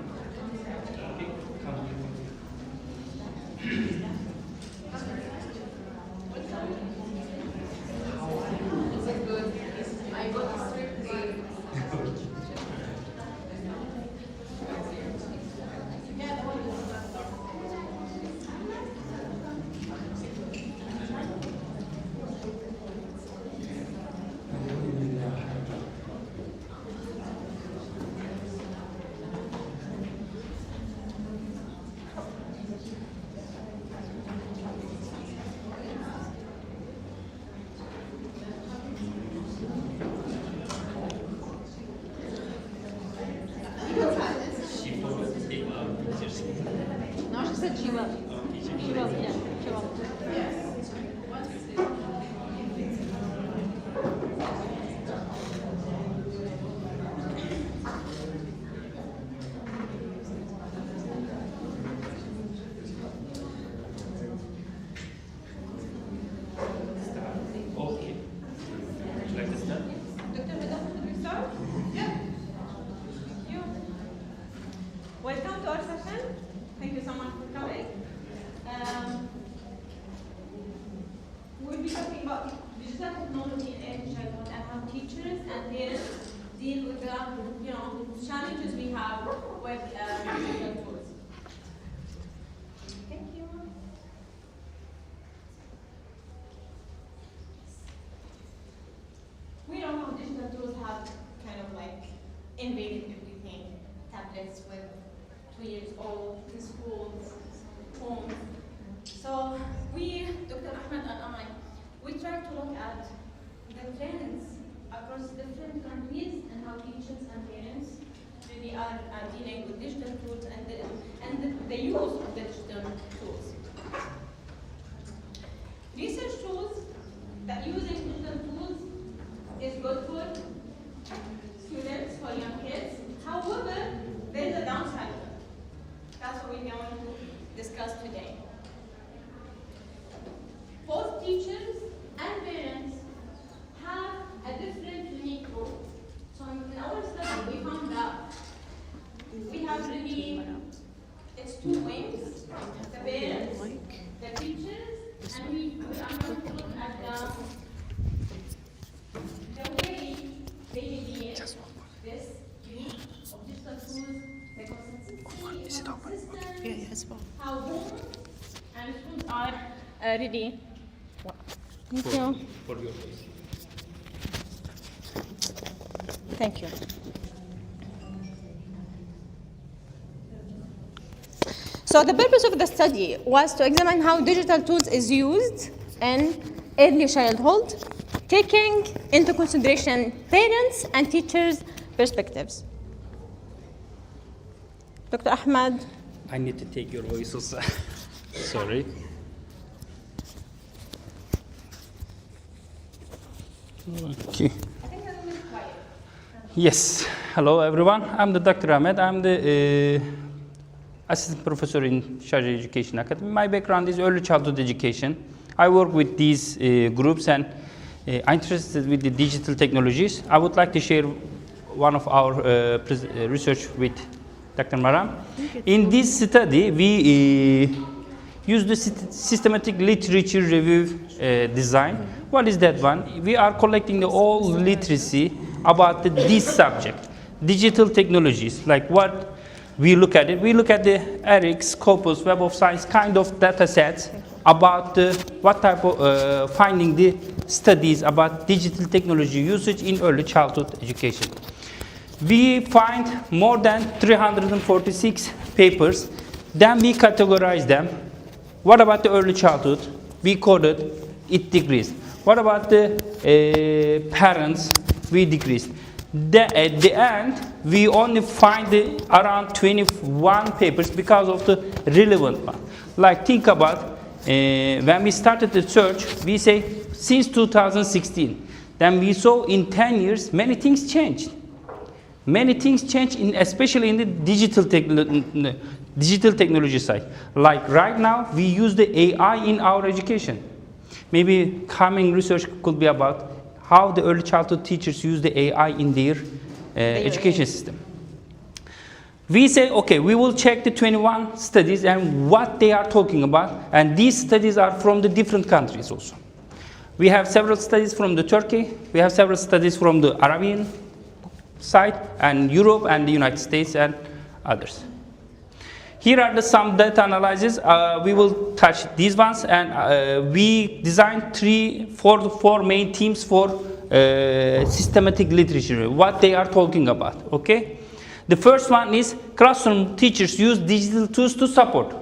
introduction. Thank you so much for coming. We'll be talking about digital technology in early childhood and how teachers and parents deal with the challenges we have with digital tools. Thank you. We know how digital tools have kind of like invaded everything. Tablets with 2 years old in schools, homes. So we, Dr. Ahmed and I, we try to look at the trends across different countries and how teachers and parents really are dealing with digital tools and the use of digital tools. Research shows that using digital tools is good for students, for young kids. However, there is a downside of it. That's what we're going to discuss today. Both teachers and parents have a different unique role. So in our study, we found that we have really, it's two wings, the parents, the teachers, and we are going to look at the way they mediate this use of digital tools, the consistency of systems, how homes and schools are ready. Thank you. For your place. Thank you. So the purpose of the study was to examine how digital tools is used in early childhood, taking into consideration parents and teachers' perspectives. Dr. Ahmed. I need to take your voice also. Sorry. Okay. Yes. Hello, everyone. I'm the Dr. Ahmed. I'm the assistant professor in Sharjah Education Academy. My background is early childhood education. I work with these groups and I'm interested with the digital technologies. I would like to share one of our research with Dr. Maram. In this study, we use the systematic literature review design. What is that one? We are collecting the all literacy about this subject, digital technologies, like what we look at it. We look at the ERIC, Scopus, Web of Science kind of data sets about what type of finding the studies about digital technology usage in early childhood education. We find more than 346 papers, then we categorize them. What about the early childhood? We coded, it decreased. What about the parents? We decreased. At the end, we only find around 21 papers because of the relevant one. Like think about, when we started the search, we say since 2016. Then we saw in 10 years, many things changed. Many things changed, especially in the digital technology side. Like right now, we use the AI in our education. Maybe coming research could be about how the early childhood teachers use the AI in their education system. We say, okay, we will check the 21 studies and what they are talking about. And these studies are from the different countries also. We have several studies from the Turkey. We have several studies from the Arabian side and Europe and the United States and others. Here are some data analysis. We will touch these ones, and we designed four main themes for systematic literature, what they are talking about, okay? The first one is classroom teachers use digital tools to support.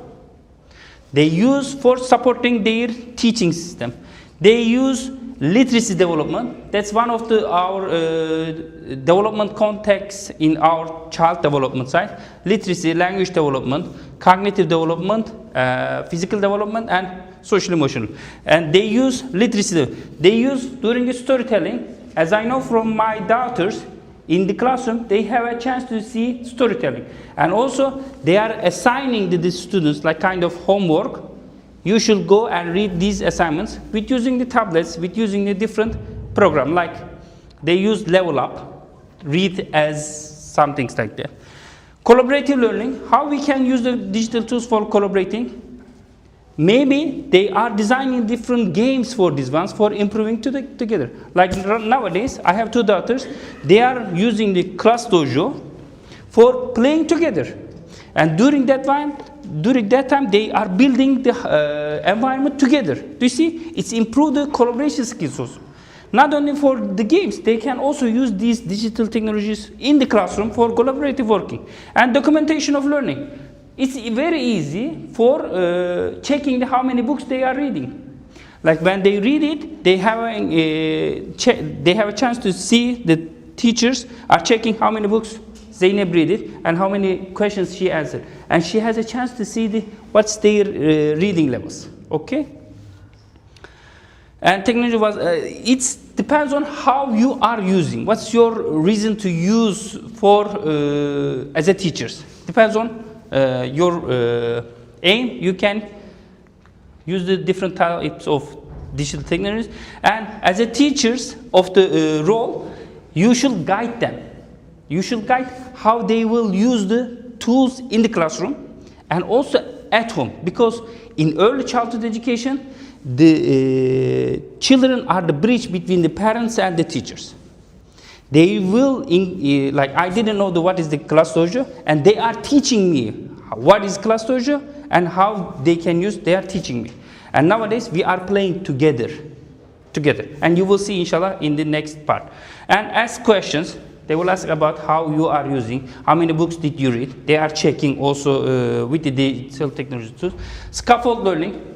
They use for supporting their teaching system. They use literacy development. That's one of our development contexts in our child development side. Literacy, language development, cognitive development, physical development, and social emotional. And they use literacy. They use during the storytelling. As I know from my daughters, in the classroom, they have a chance to see storytelling. And also, they are assigning the students like kind of homework. You should go and read these assignments with using the tablets, with using a different program. Like they use Level Up, read as some things like that. Collaborative learning, how we can use the digital tools for collaborating. Maybe they are designing different games for these ones for improving together. Like nowadays, I have 2 daughters. They are using the class dojo for playing together. And during that time, they are building the environment together. Do you see? It's improved the collaboration skills also. Not only for the games, they can also use these digital technologies in the classroom for collaborative working. And documentation of learning. It's very easy for checking how many books they are reading. Like when they read it, they have a chance to see the teachers are checking how many books Zainab read it and how many questions she answered. And she has a chance to see what's their reading levels. Okay? And technology it depends on how you are using. What's your reason to use for as a teacher? Depends on your aim. You can use the different types of digital technologies. And as a teachers of the role, you should guide them. You should guide how they will use the tools in the classroom and also at home. Because in early childhood education, the children are the bridge between the parents and the teachers. They will, like I didn't know what is the class dojo, and they are teaching me what is class dojo and how they can use, they are teaching me. And nowadays we are playing together. And you will see inshallah in the next part. And ask questions. They will ask about how you are using, how many books did you read. They are checking also with the digital technology tools. Scaffold learning.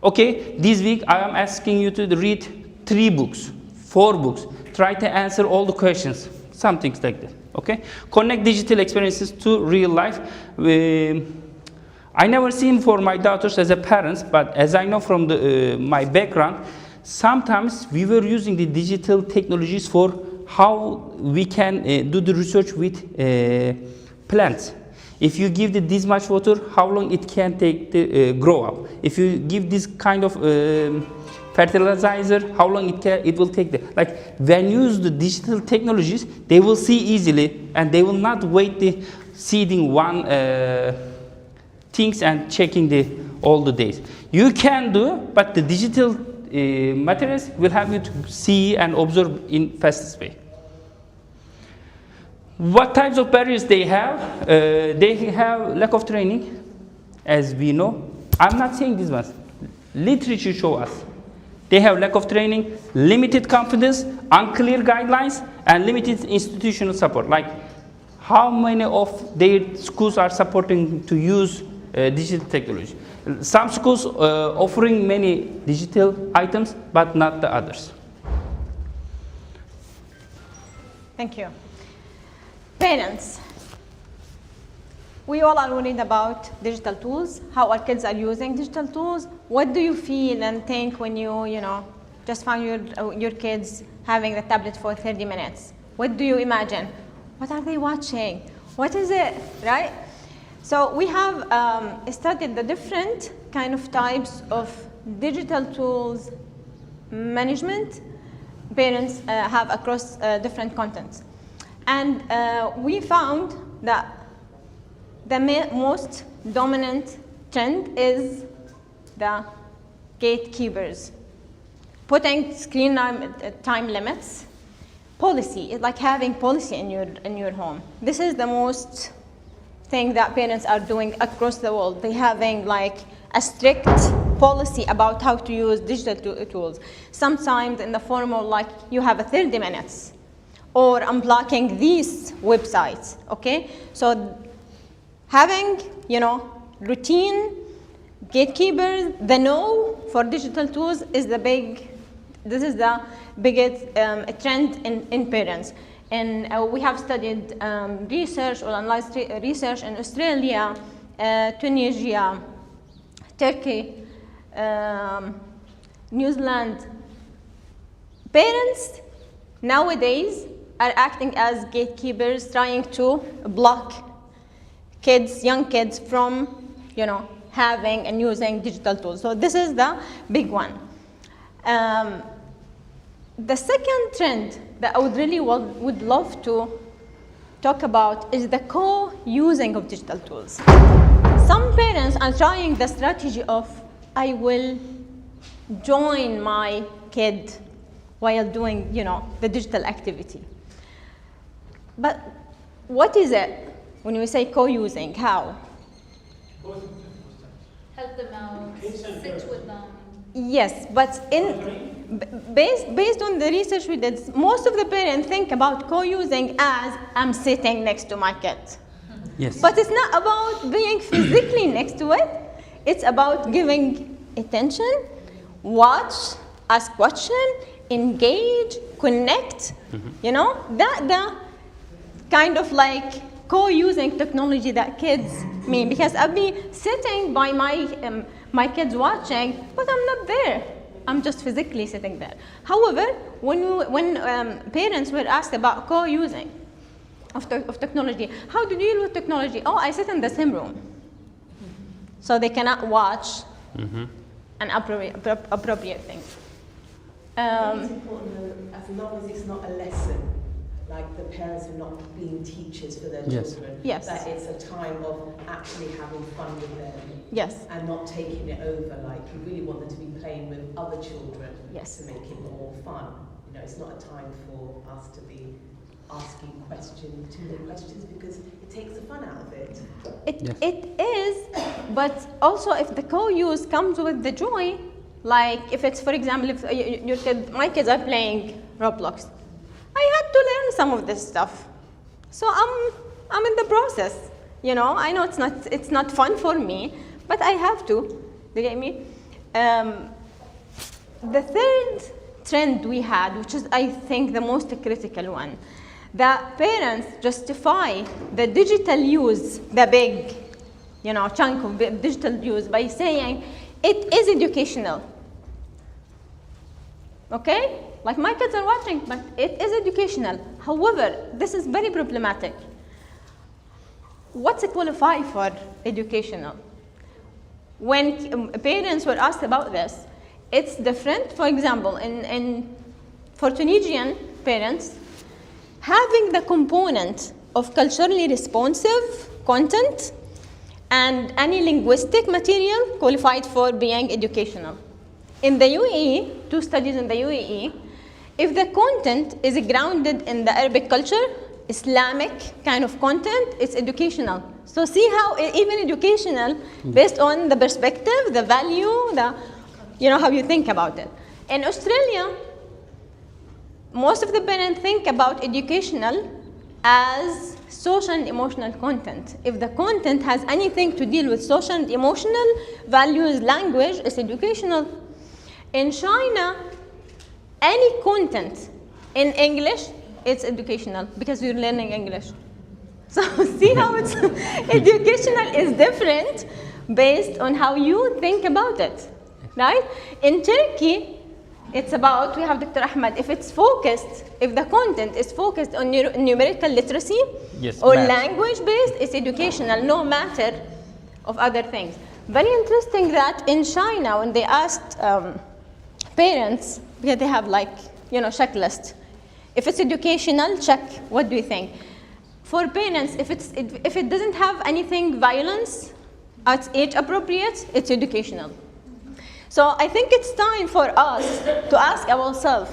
Okay, this week I am asking you to read 3 books, 4 books. Try to answer all the questions, some things like that. Okay, connect digital experiences to real life. I never seen for my daughters as a parent, but as I know from my background, sometimes we were using the digital technologies for how we can do the research with plants. If you give it this much water, how long it can take to grow up. If you give this kind of fertilizer, how long it will take. Like when you use the digital technologies, they will see easily and they will not wait the seeding one things and checking all the days. You can do, but the digital materials will have you to see and observe in fastest way. What types of barriers they have? They have lack of training, as we know. I'm not saying these ones. Literature show us. They have lack of training, limited confidence, unclear guidelines, and limited institutional support. Like how many of their schools are supporting to use digital technology? Some schools offering many digital items, but not the others. Thank you. Parents, we all are worried about digital tools, how our kids are using digital tools. What do you feel and think when you just found your kids having the tablet for 30 minutes? What do you imagine? What are they watching? What is it, right? So we have studied the different kind of types of digital tools management parents have across different contents. And we found that the most dominant trend is the gatekeepers. Putting screen time limits, policy, it's like having policy in your home. This is the most thing that parents are doing across the world. They're having like a strict policy about how to use digital tools. Sometimes in the form of like, you have a 30 minutes. Or I'm blocking these websites, okay? So having, routine, gatekeepers, the no for digital tools is the biggest trend in parents. And we have studied research or analyzed research in Australia, Tunisia, Turkey, New Zealand. Parents nowadays are acting as gatekeepers, trying to block young kids from, having and using digital tools. So this is the big one. The second trend that I would really would love to talk about is the co-using of digital tools. Some parents are trying the strategy of, I will join my kid while doing, the digital activity. But what is it when we say co-using? How? Help them out, sit with them. Yes, but based on the research we did, most of the parents think about co-using as I'm sitting next to my kid. Yes. But it's not about being physically next to it. It's about giving attention, watch, ask questions, engage, connect. That kind of like co-using technology that kids mean. Because I'll be sitting by my kids watching, but I'm not there. I'm just physically sitting there. However, when parents were asked about co-using of technology, how do you deal with technology? Oh, I sit in the same room. So they cannot watch an appropriate thing. It's important that as long as it's not a lesson, like the parents are not being teachers for their children, Yes. that it's a time of actually having fun with them. Yes. And not taking it over, like you really want them to be playing with other children Yes. to make it more fun. It's not a time for us to be asking too many questions because it takes the fun out of it. It is, but also if the co-use comes with the joy, like if it's, for example, if my kids are playing Roblox, I had to learn some of this stuff. So I'm in the process. I know it's not fun for me, but I have to. Do you get me? The third trend we had, which is I think the most critical one, that parents justify the digital use, the big, chunk of digital use by saying it is educational. Okay? Like my kids are watching, but it is educational. However, this is very problematic. What's it qualify for educational? When parents were asked about this, it's different. For example, for Tunisian parents, having the component of culturally responsive content and any linguistic material qualified for being educational. In the UAE, 2 studies in the UAE, if the content is grounded in the Arabic culture, Islamic kind of content, it's educational. So see how even educational, based on the perspective, the value, how you think about it. In Australia, most of the parents think about educational as social and emotional content. If the content has anything to deal with social and emotional values, language, it's educational. In China, any content in English, it's educational because you're learning English. So see how it's educational is different based on how you think about it, right? In Turkey, it's about, we have Dr. Ahmed, if the content is focused on numerical literacy or language-based, it's educational, no matter of other things. Very interesting that in China, when they asked parents, because they have checklist. If it's educational, check, what do you think? For parents, if it doesn't have anything violence, it's age appropriate, it's educational. So I think it's time for us to ask ourselves,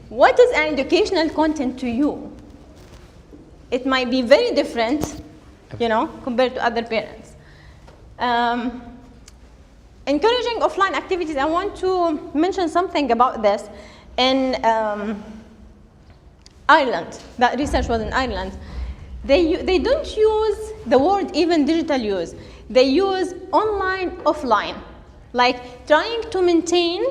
what is an educational content to you? It might be very different, compared to other parents. Encouraging offline activities, I want to mention something about this. In Ireland, that research was in Ireland, they don't use the word even digital use. They use online, offline, like trying to maintain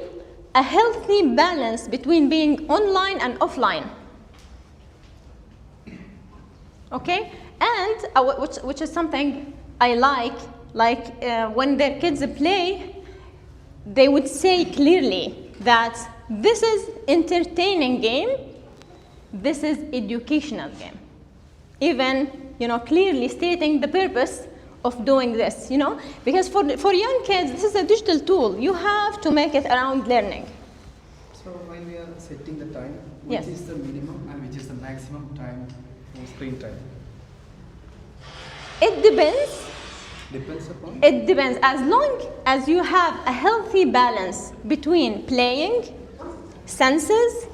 a healthy balance between being online and offline. Okay, and which is something I like when their kids play, they would say clearly that this is entertaining game, this is educational game. Even, clearly stating the purpose of doing this, because for young kids, this is a digital tool. You have to make it around learning. So when we are setting the time, which is the minimum and which is the maximum time for screen time? It depends. Depends upon? It depends. As long as you have a healthy balance between playing, senses,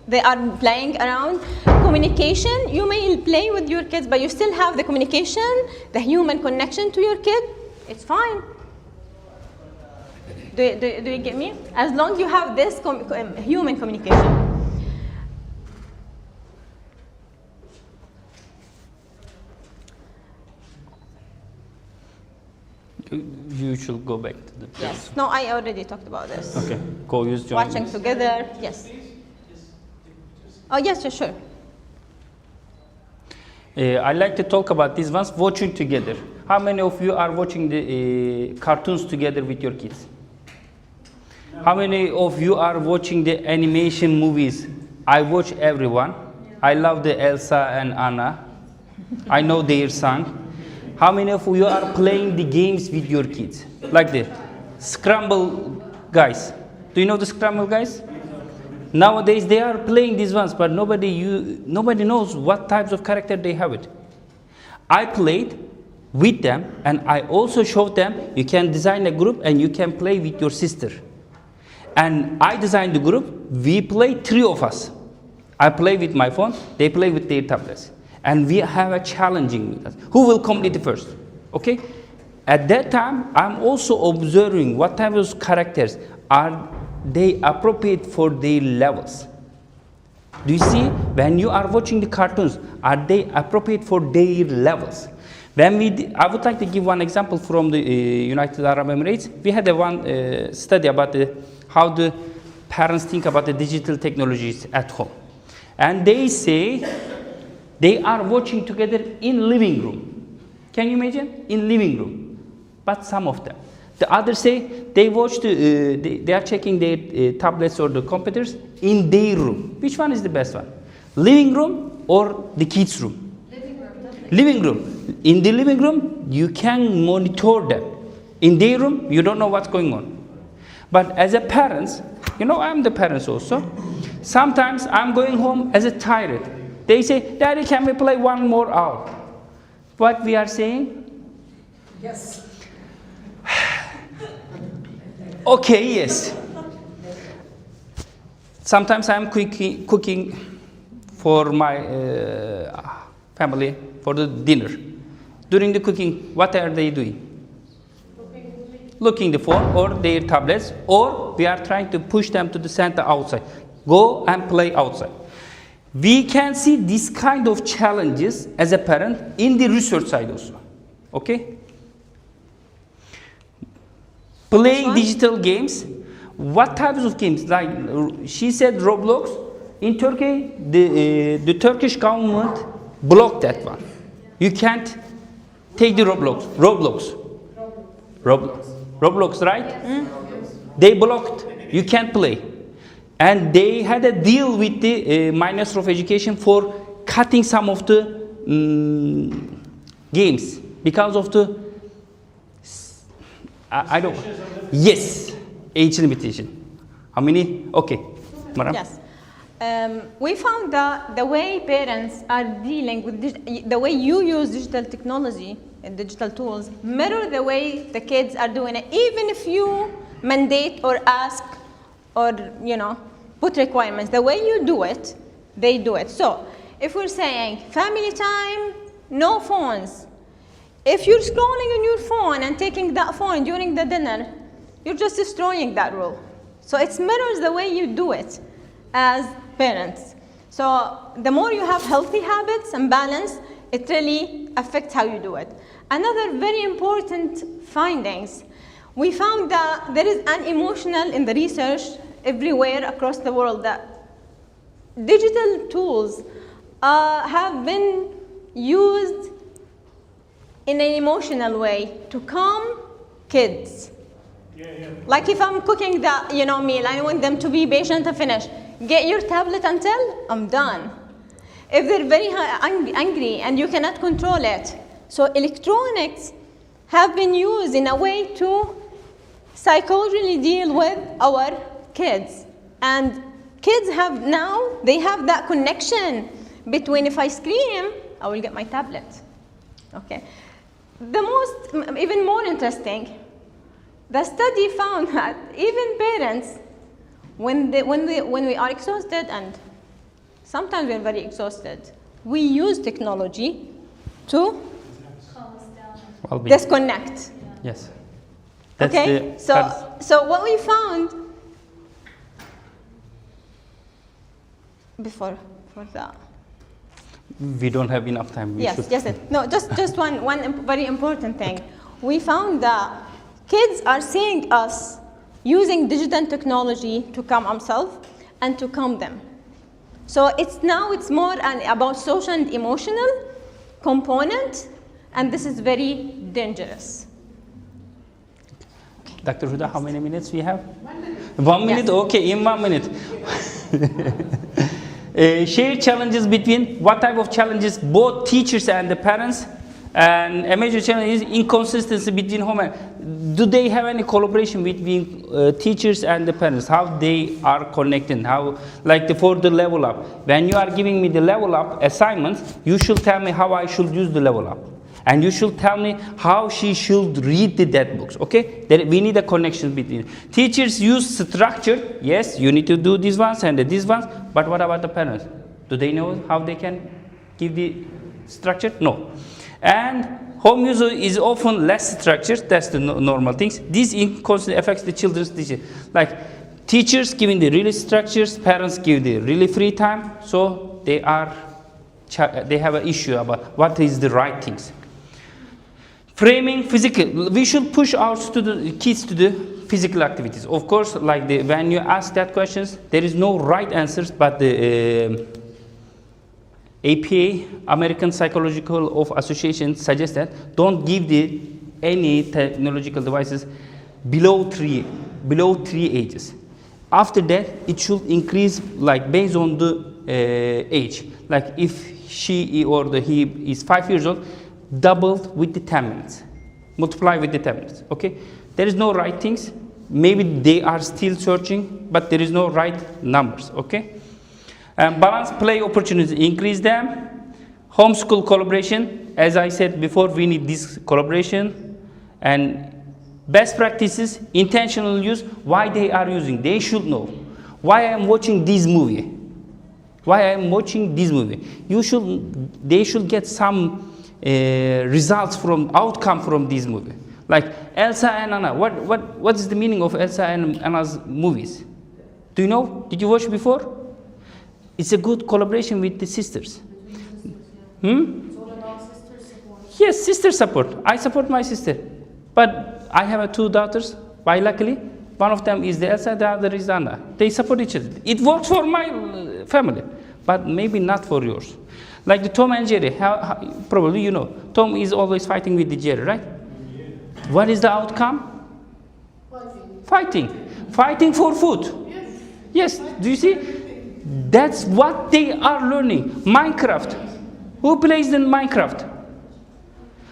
they are playing around, communication, you may play with your kids, but you still have the communication, the human connection to your kid, it's fine. Do you get me? As long as you have this human communication. You should go back to the Yes. No, I already talked about this. Okay. Co-use join. Watching together. Yes. Oh yes, sure. I'd like to talk about these ones, watching together. How many of you are watching the cartoons together with your kids? How many of you are watching the animation movies? I watch everyone. I love the Elsa and Anna. I know their song. How many of you are playing the games with your kids? Like the Scramble guys. Do you know the Scramble guys? Nowadays they are playing these ones, but nobody knows what types of character they have it. I played with them, and I also showed them you can design a group and you can play with your sister. And I designed the group. We play 3 of us. I play with my phone, they play with their tablets. And we have a challenging with us. Who will complete it first? Okay? At that time, I'm also observing what type of characters are they appropriate for their levels. Do you see? When you are watching the cartoons, are they appropriate for their levels? I would like to give one example from the United Arab Emirates. We had one study about how the parents think about the digital technologies at home. And they say they are watching together in living room. Can you imagine? In living room. But some of them. The others say they watch they are checking their tablets or the computers in their room. Which one is the best one? Living room or the kids' room? Living room. Living room. In the living room, you can monitor them. In their room, you don't know what's going on. But as a parent, you know, I'm the parents also. Sometimes I'm going home as a tired. They say, Daddy, can we play 1 more hour? What we are saying? Yes. Okay, yes. Sometimes I'm cooking for my family for the dinner. During the cooking, what are they doing? Looking the phone or their tablets, or we are trying to push them to the center outside. Go and play outside. We can see this kind of challenges as a parent in the research side also. Okay? Playing digital games. What types of games? Like she said, Roblox. In Turkey, the Turkish government blocked that one. You can't take the Roblox, right? Yes. They blocked. You can't play. And they had a deal with the Ministry of Education for cutting some of the games because of the I don't. Yes, age limitation. How many? Okay, Maram. Yes. We found that the way parents are dealing with the way you use digital technology and digital tools mirror the way the kids are doing it. Even if you mandate or ask or put requirements, the way you do it, they do it. So if we're saying family time, no phones. If you're scrolling on your phone and taking that phone during the dinner, you're just destroying that rule. So it mirrors the way you do it as parents. So the more you have healthy habits and balance, it really affects how you do it. Another very important findings, we found that there is an emotional in the research everywhere across the world that digital tools have been used in an emotional way to calm kids. Like if I'm cooking that meal, I want them to be patient and finish. Get your tablet until I'm done. If they're very angry and you cannot control it. So electronics have been used in a way to psychologically deal with our kids. And kids have now, they have that connection between if I scream, I will get my tablet. Okay. The most, even more interesting, the study found that even parents, when we are exhausted, and sometimes we are very exhausted, we use technology to disconnect. Yes. That's okay. So what we found before that. We don't have enough time. Yes. No, just one very important thing. We found that kids are seeing us using digital technology to calm themselves and to calm them. So it's more about social and emotional component, and this is very dangerous. Dr. Huda, how many minutes we have? 1 minute. 1 minute? Yes. Okay, in 1 minute. Share challenges between, what type of challenges both teachers and the parents, and a major challenge is inconsistency between home and, do they have any collaboration between teachers and the parents, how they are connecting, how, like for the level up, when you are giving me the level up assignments, you should tell me how I should use the level up. And you should tell me how she should read that books, okay? We need a connection between. Teachers use structure, yes, you need to do these ones and these ones, but what about the parents? Do they know how they can give the structure? No. And home use is often less structured, that's the normal things. This inconstantly affects the children's teaching. Like teachers giving the really structures, parents give the really free time, so they have an issue about what is the right things. Framing physical, we should push our kids to the physical activities. Of course, like when you ask that questions, there is no right answers, but the APA, American Psychological Association, suggests that don't give any technological devices below three ages. After that, it should increase like based on the age. Like if she or he is 5 years old, doubled with the 10 minutes, multiply with the 10 minutes, okay? There is no right things, maybe they are still searching, but there is no right numbers, okay? Balance play opportunities, increase them. Homeschool collaboration, as I said before, we need this collaboration. And best practices, intentional use, why they are using, they should know. Why I am watching this movie? Why I am watching this movie? They should get some results outcome from this movie. Like Elsa and Anna, what is the meaning of Elsa and Anna's movies? Do you know? Did you watch before? It's a good collaboration with the sisters. It's all about sister support. Yes, sister support. I support my sister. But I have 2 daughters, luckily. One of them is the Elsa, the other is Anna. They support each other. It works for my family, but maybe not for yours. Like the Tom and Jerry, probably you know. Tom is always fighting with the Jerry, right? Yeah. What is the outcome? Fighting for food. Yes. Do you see? That's what they are learning. Minecraft. Who plays in Minecraft?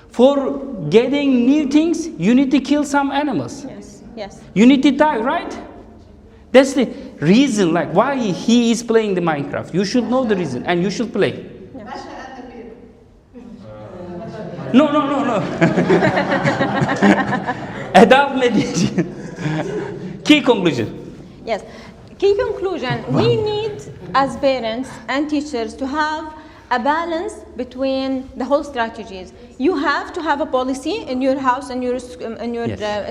For getting new things, you need to kill some animals. Yes. You need to die, right? That's the reason, like why he is playing the Minecraft. You should know the reason, and you should play. No. Adult mediation. Key conclusion. Yes. Key conclusion, we need as parents and teachers to have a balance between the whole strategies. You have to have a policy in your house and your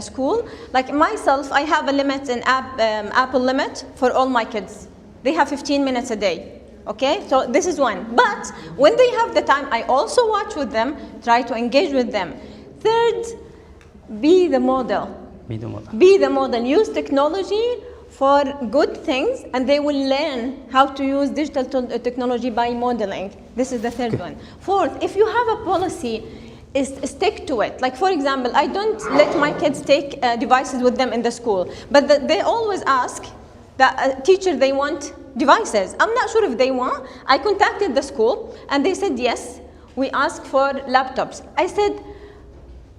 school. Like myself, I have a limit, an Apple limit for all my kids. They have 15 minutes a day. Okay, so this is one. But when they have the time, I also watch with them, try to engage with them. Third, be the model. Be the model. Use technology for good things, and they will learn how to use digital technology by modeling. This is the third one. Fourth, if you have a policy, stick to it. Like for example, I don't let my kids take devices with them in the school, but they always ask the teacher they want devices. I'm not sure if they want. I contacted the school and they said yes, we asked for laptops. I said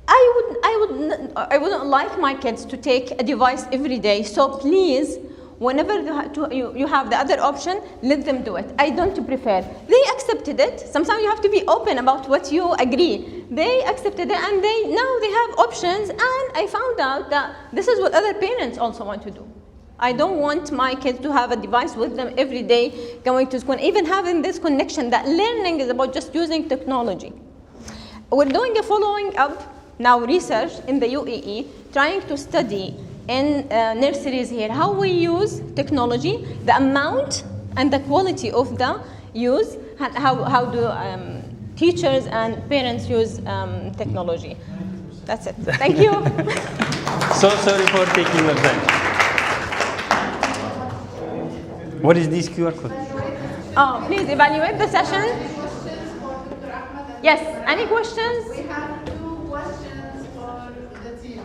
I wouldn't like my kids to take a device every day, so please, whenever you have the other option, let them do it. I don't prefer. They accepted it. Sometimes you have to be open about what you agree. they accepted it, and now they have options, and I found out that this is what other parents also want to do. I don't want my kids to have a device with them every day going to school, even having this connection that learning is about just using technology. We're doing a following up now research in the UAE, trying to study in nurseries here how we use technology, the amount and the quality of the use, how do teachers and parents use technology. That's it. Thank you. So sorry for taking your time. What is this QR code? Oh, please evaluate the session. Questions for Dr. Ahmed? Yes, any questions? We have 2 questions for the team.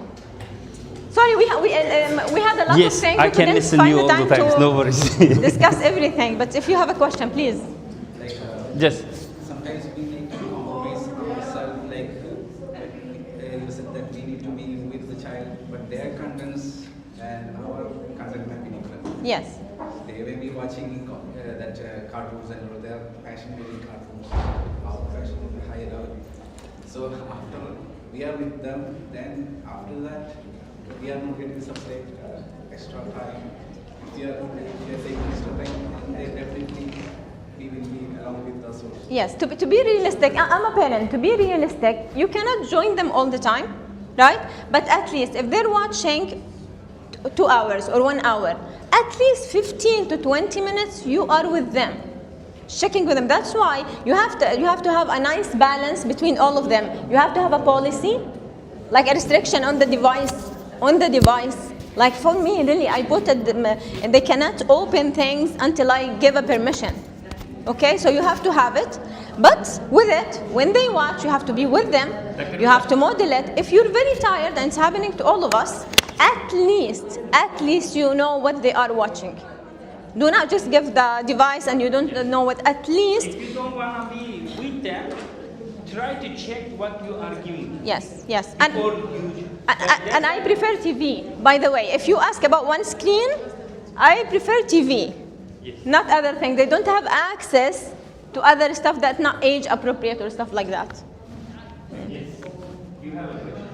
Sorry, we had a lot of Yes, things. I We can couldn't listen find you the all time the time. to No worries. discuss everything, but if you have a question, please. Yes. Sometimes we need to compromise ourselves, like you said that we need to be with the child, but their contents and our content might be different. Yes. They may be watching cartoons and all, their passion will be cartoons, our passion will be higher level. So after we are with them, then after that we are not getting separate extra time. If they are taking extra time, then they definitely we will be along with us also. Yes, to be realistic, I'm a parent, to be realistic, you cannot join them all the time, right? But at least if they're watching 2 hours or 1 hour, at least 15 to 20 minutes you are with them, checking with them. That's why you have to have a nice balance between all of them. You have to have a policy, like a restriction on the device. Like for me, really, I put it, they cannot open things until I give a permission. Okay, so you have to have it, but with it, when they watch, you have to be with them. You have to model it. If you're very tired, and it's happening to all of us, at least you know what they are watching. Do not just give the device and you don't know what. At least. If you don't want to be with them, try to check what you are giving. Yes. And I prefer TV. By the way, if you ask about one screen, I prefer TV. Yes. Not other things. They don't have access to other stuff that's not age appropriate or stuff like that. Yes. You have a question.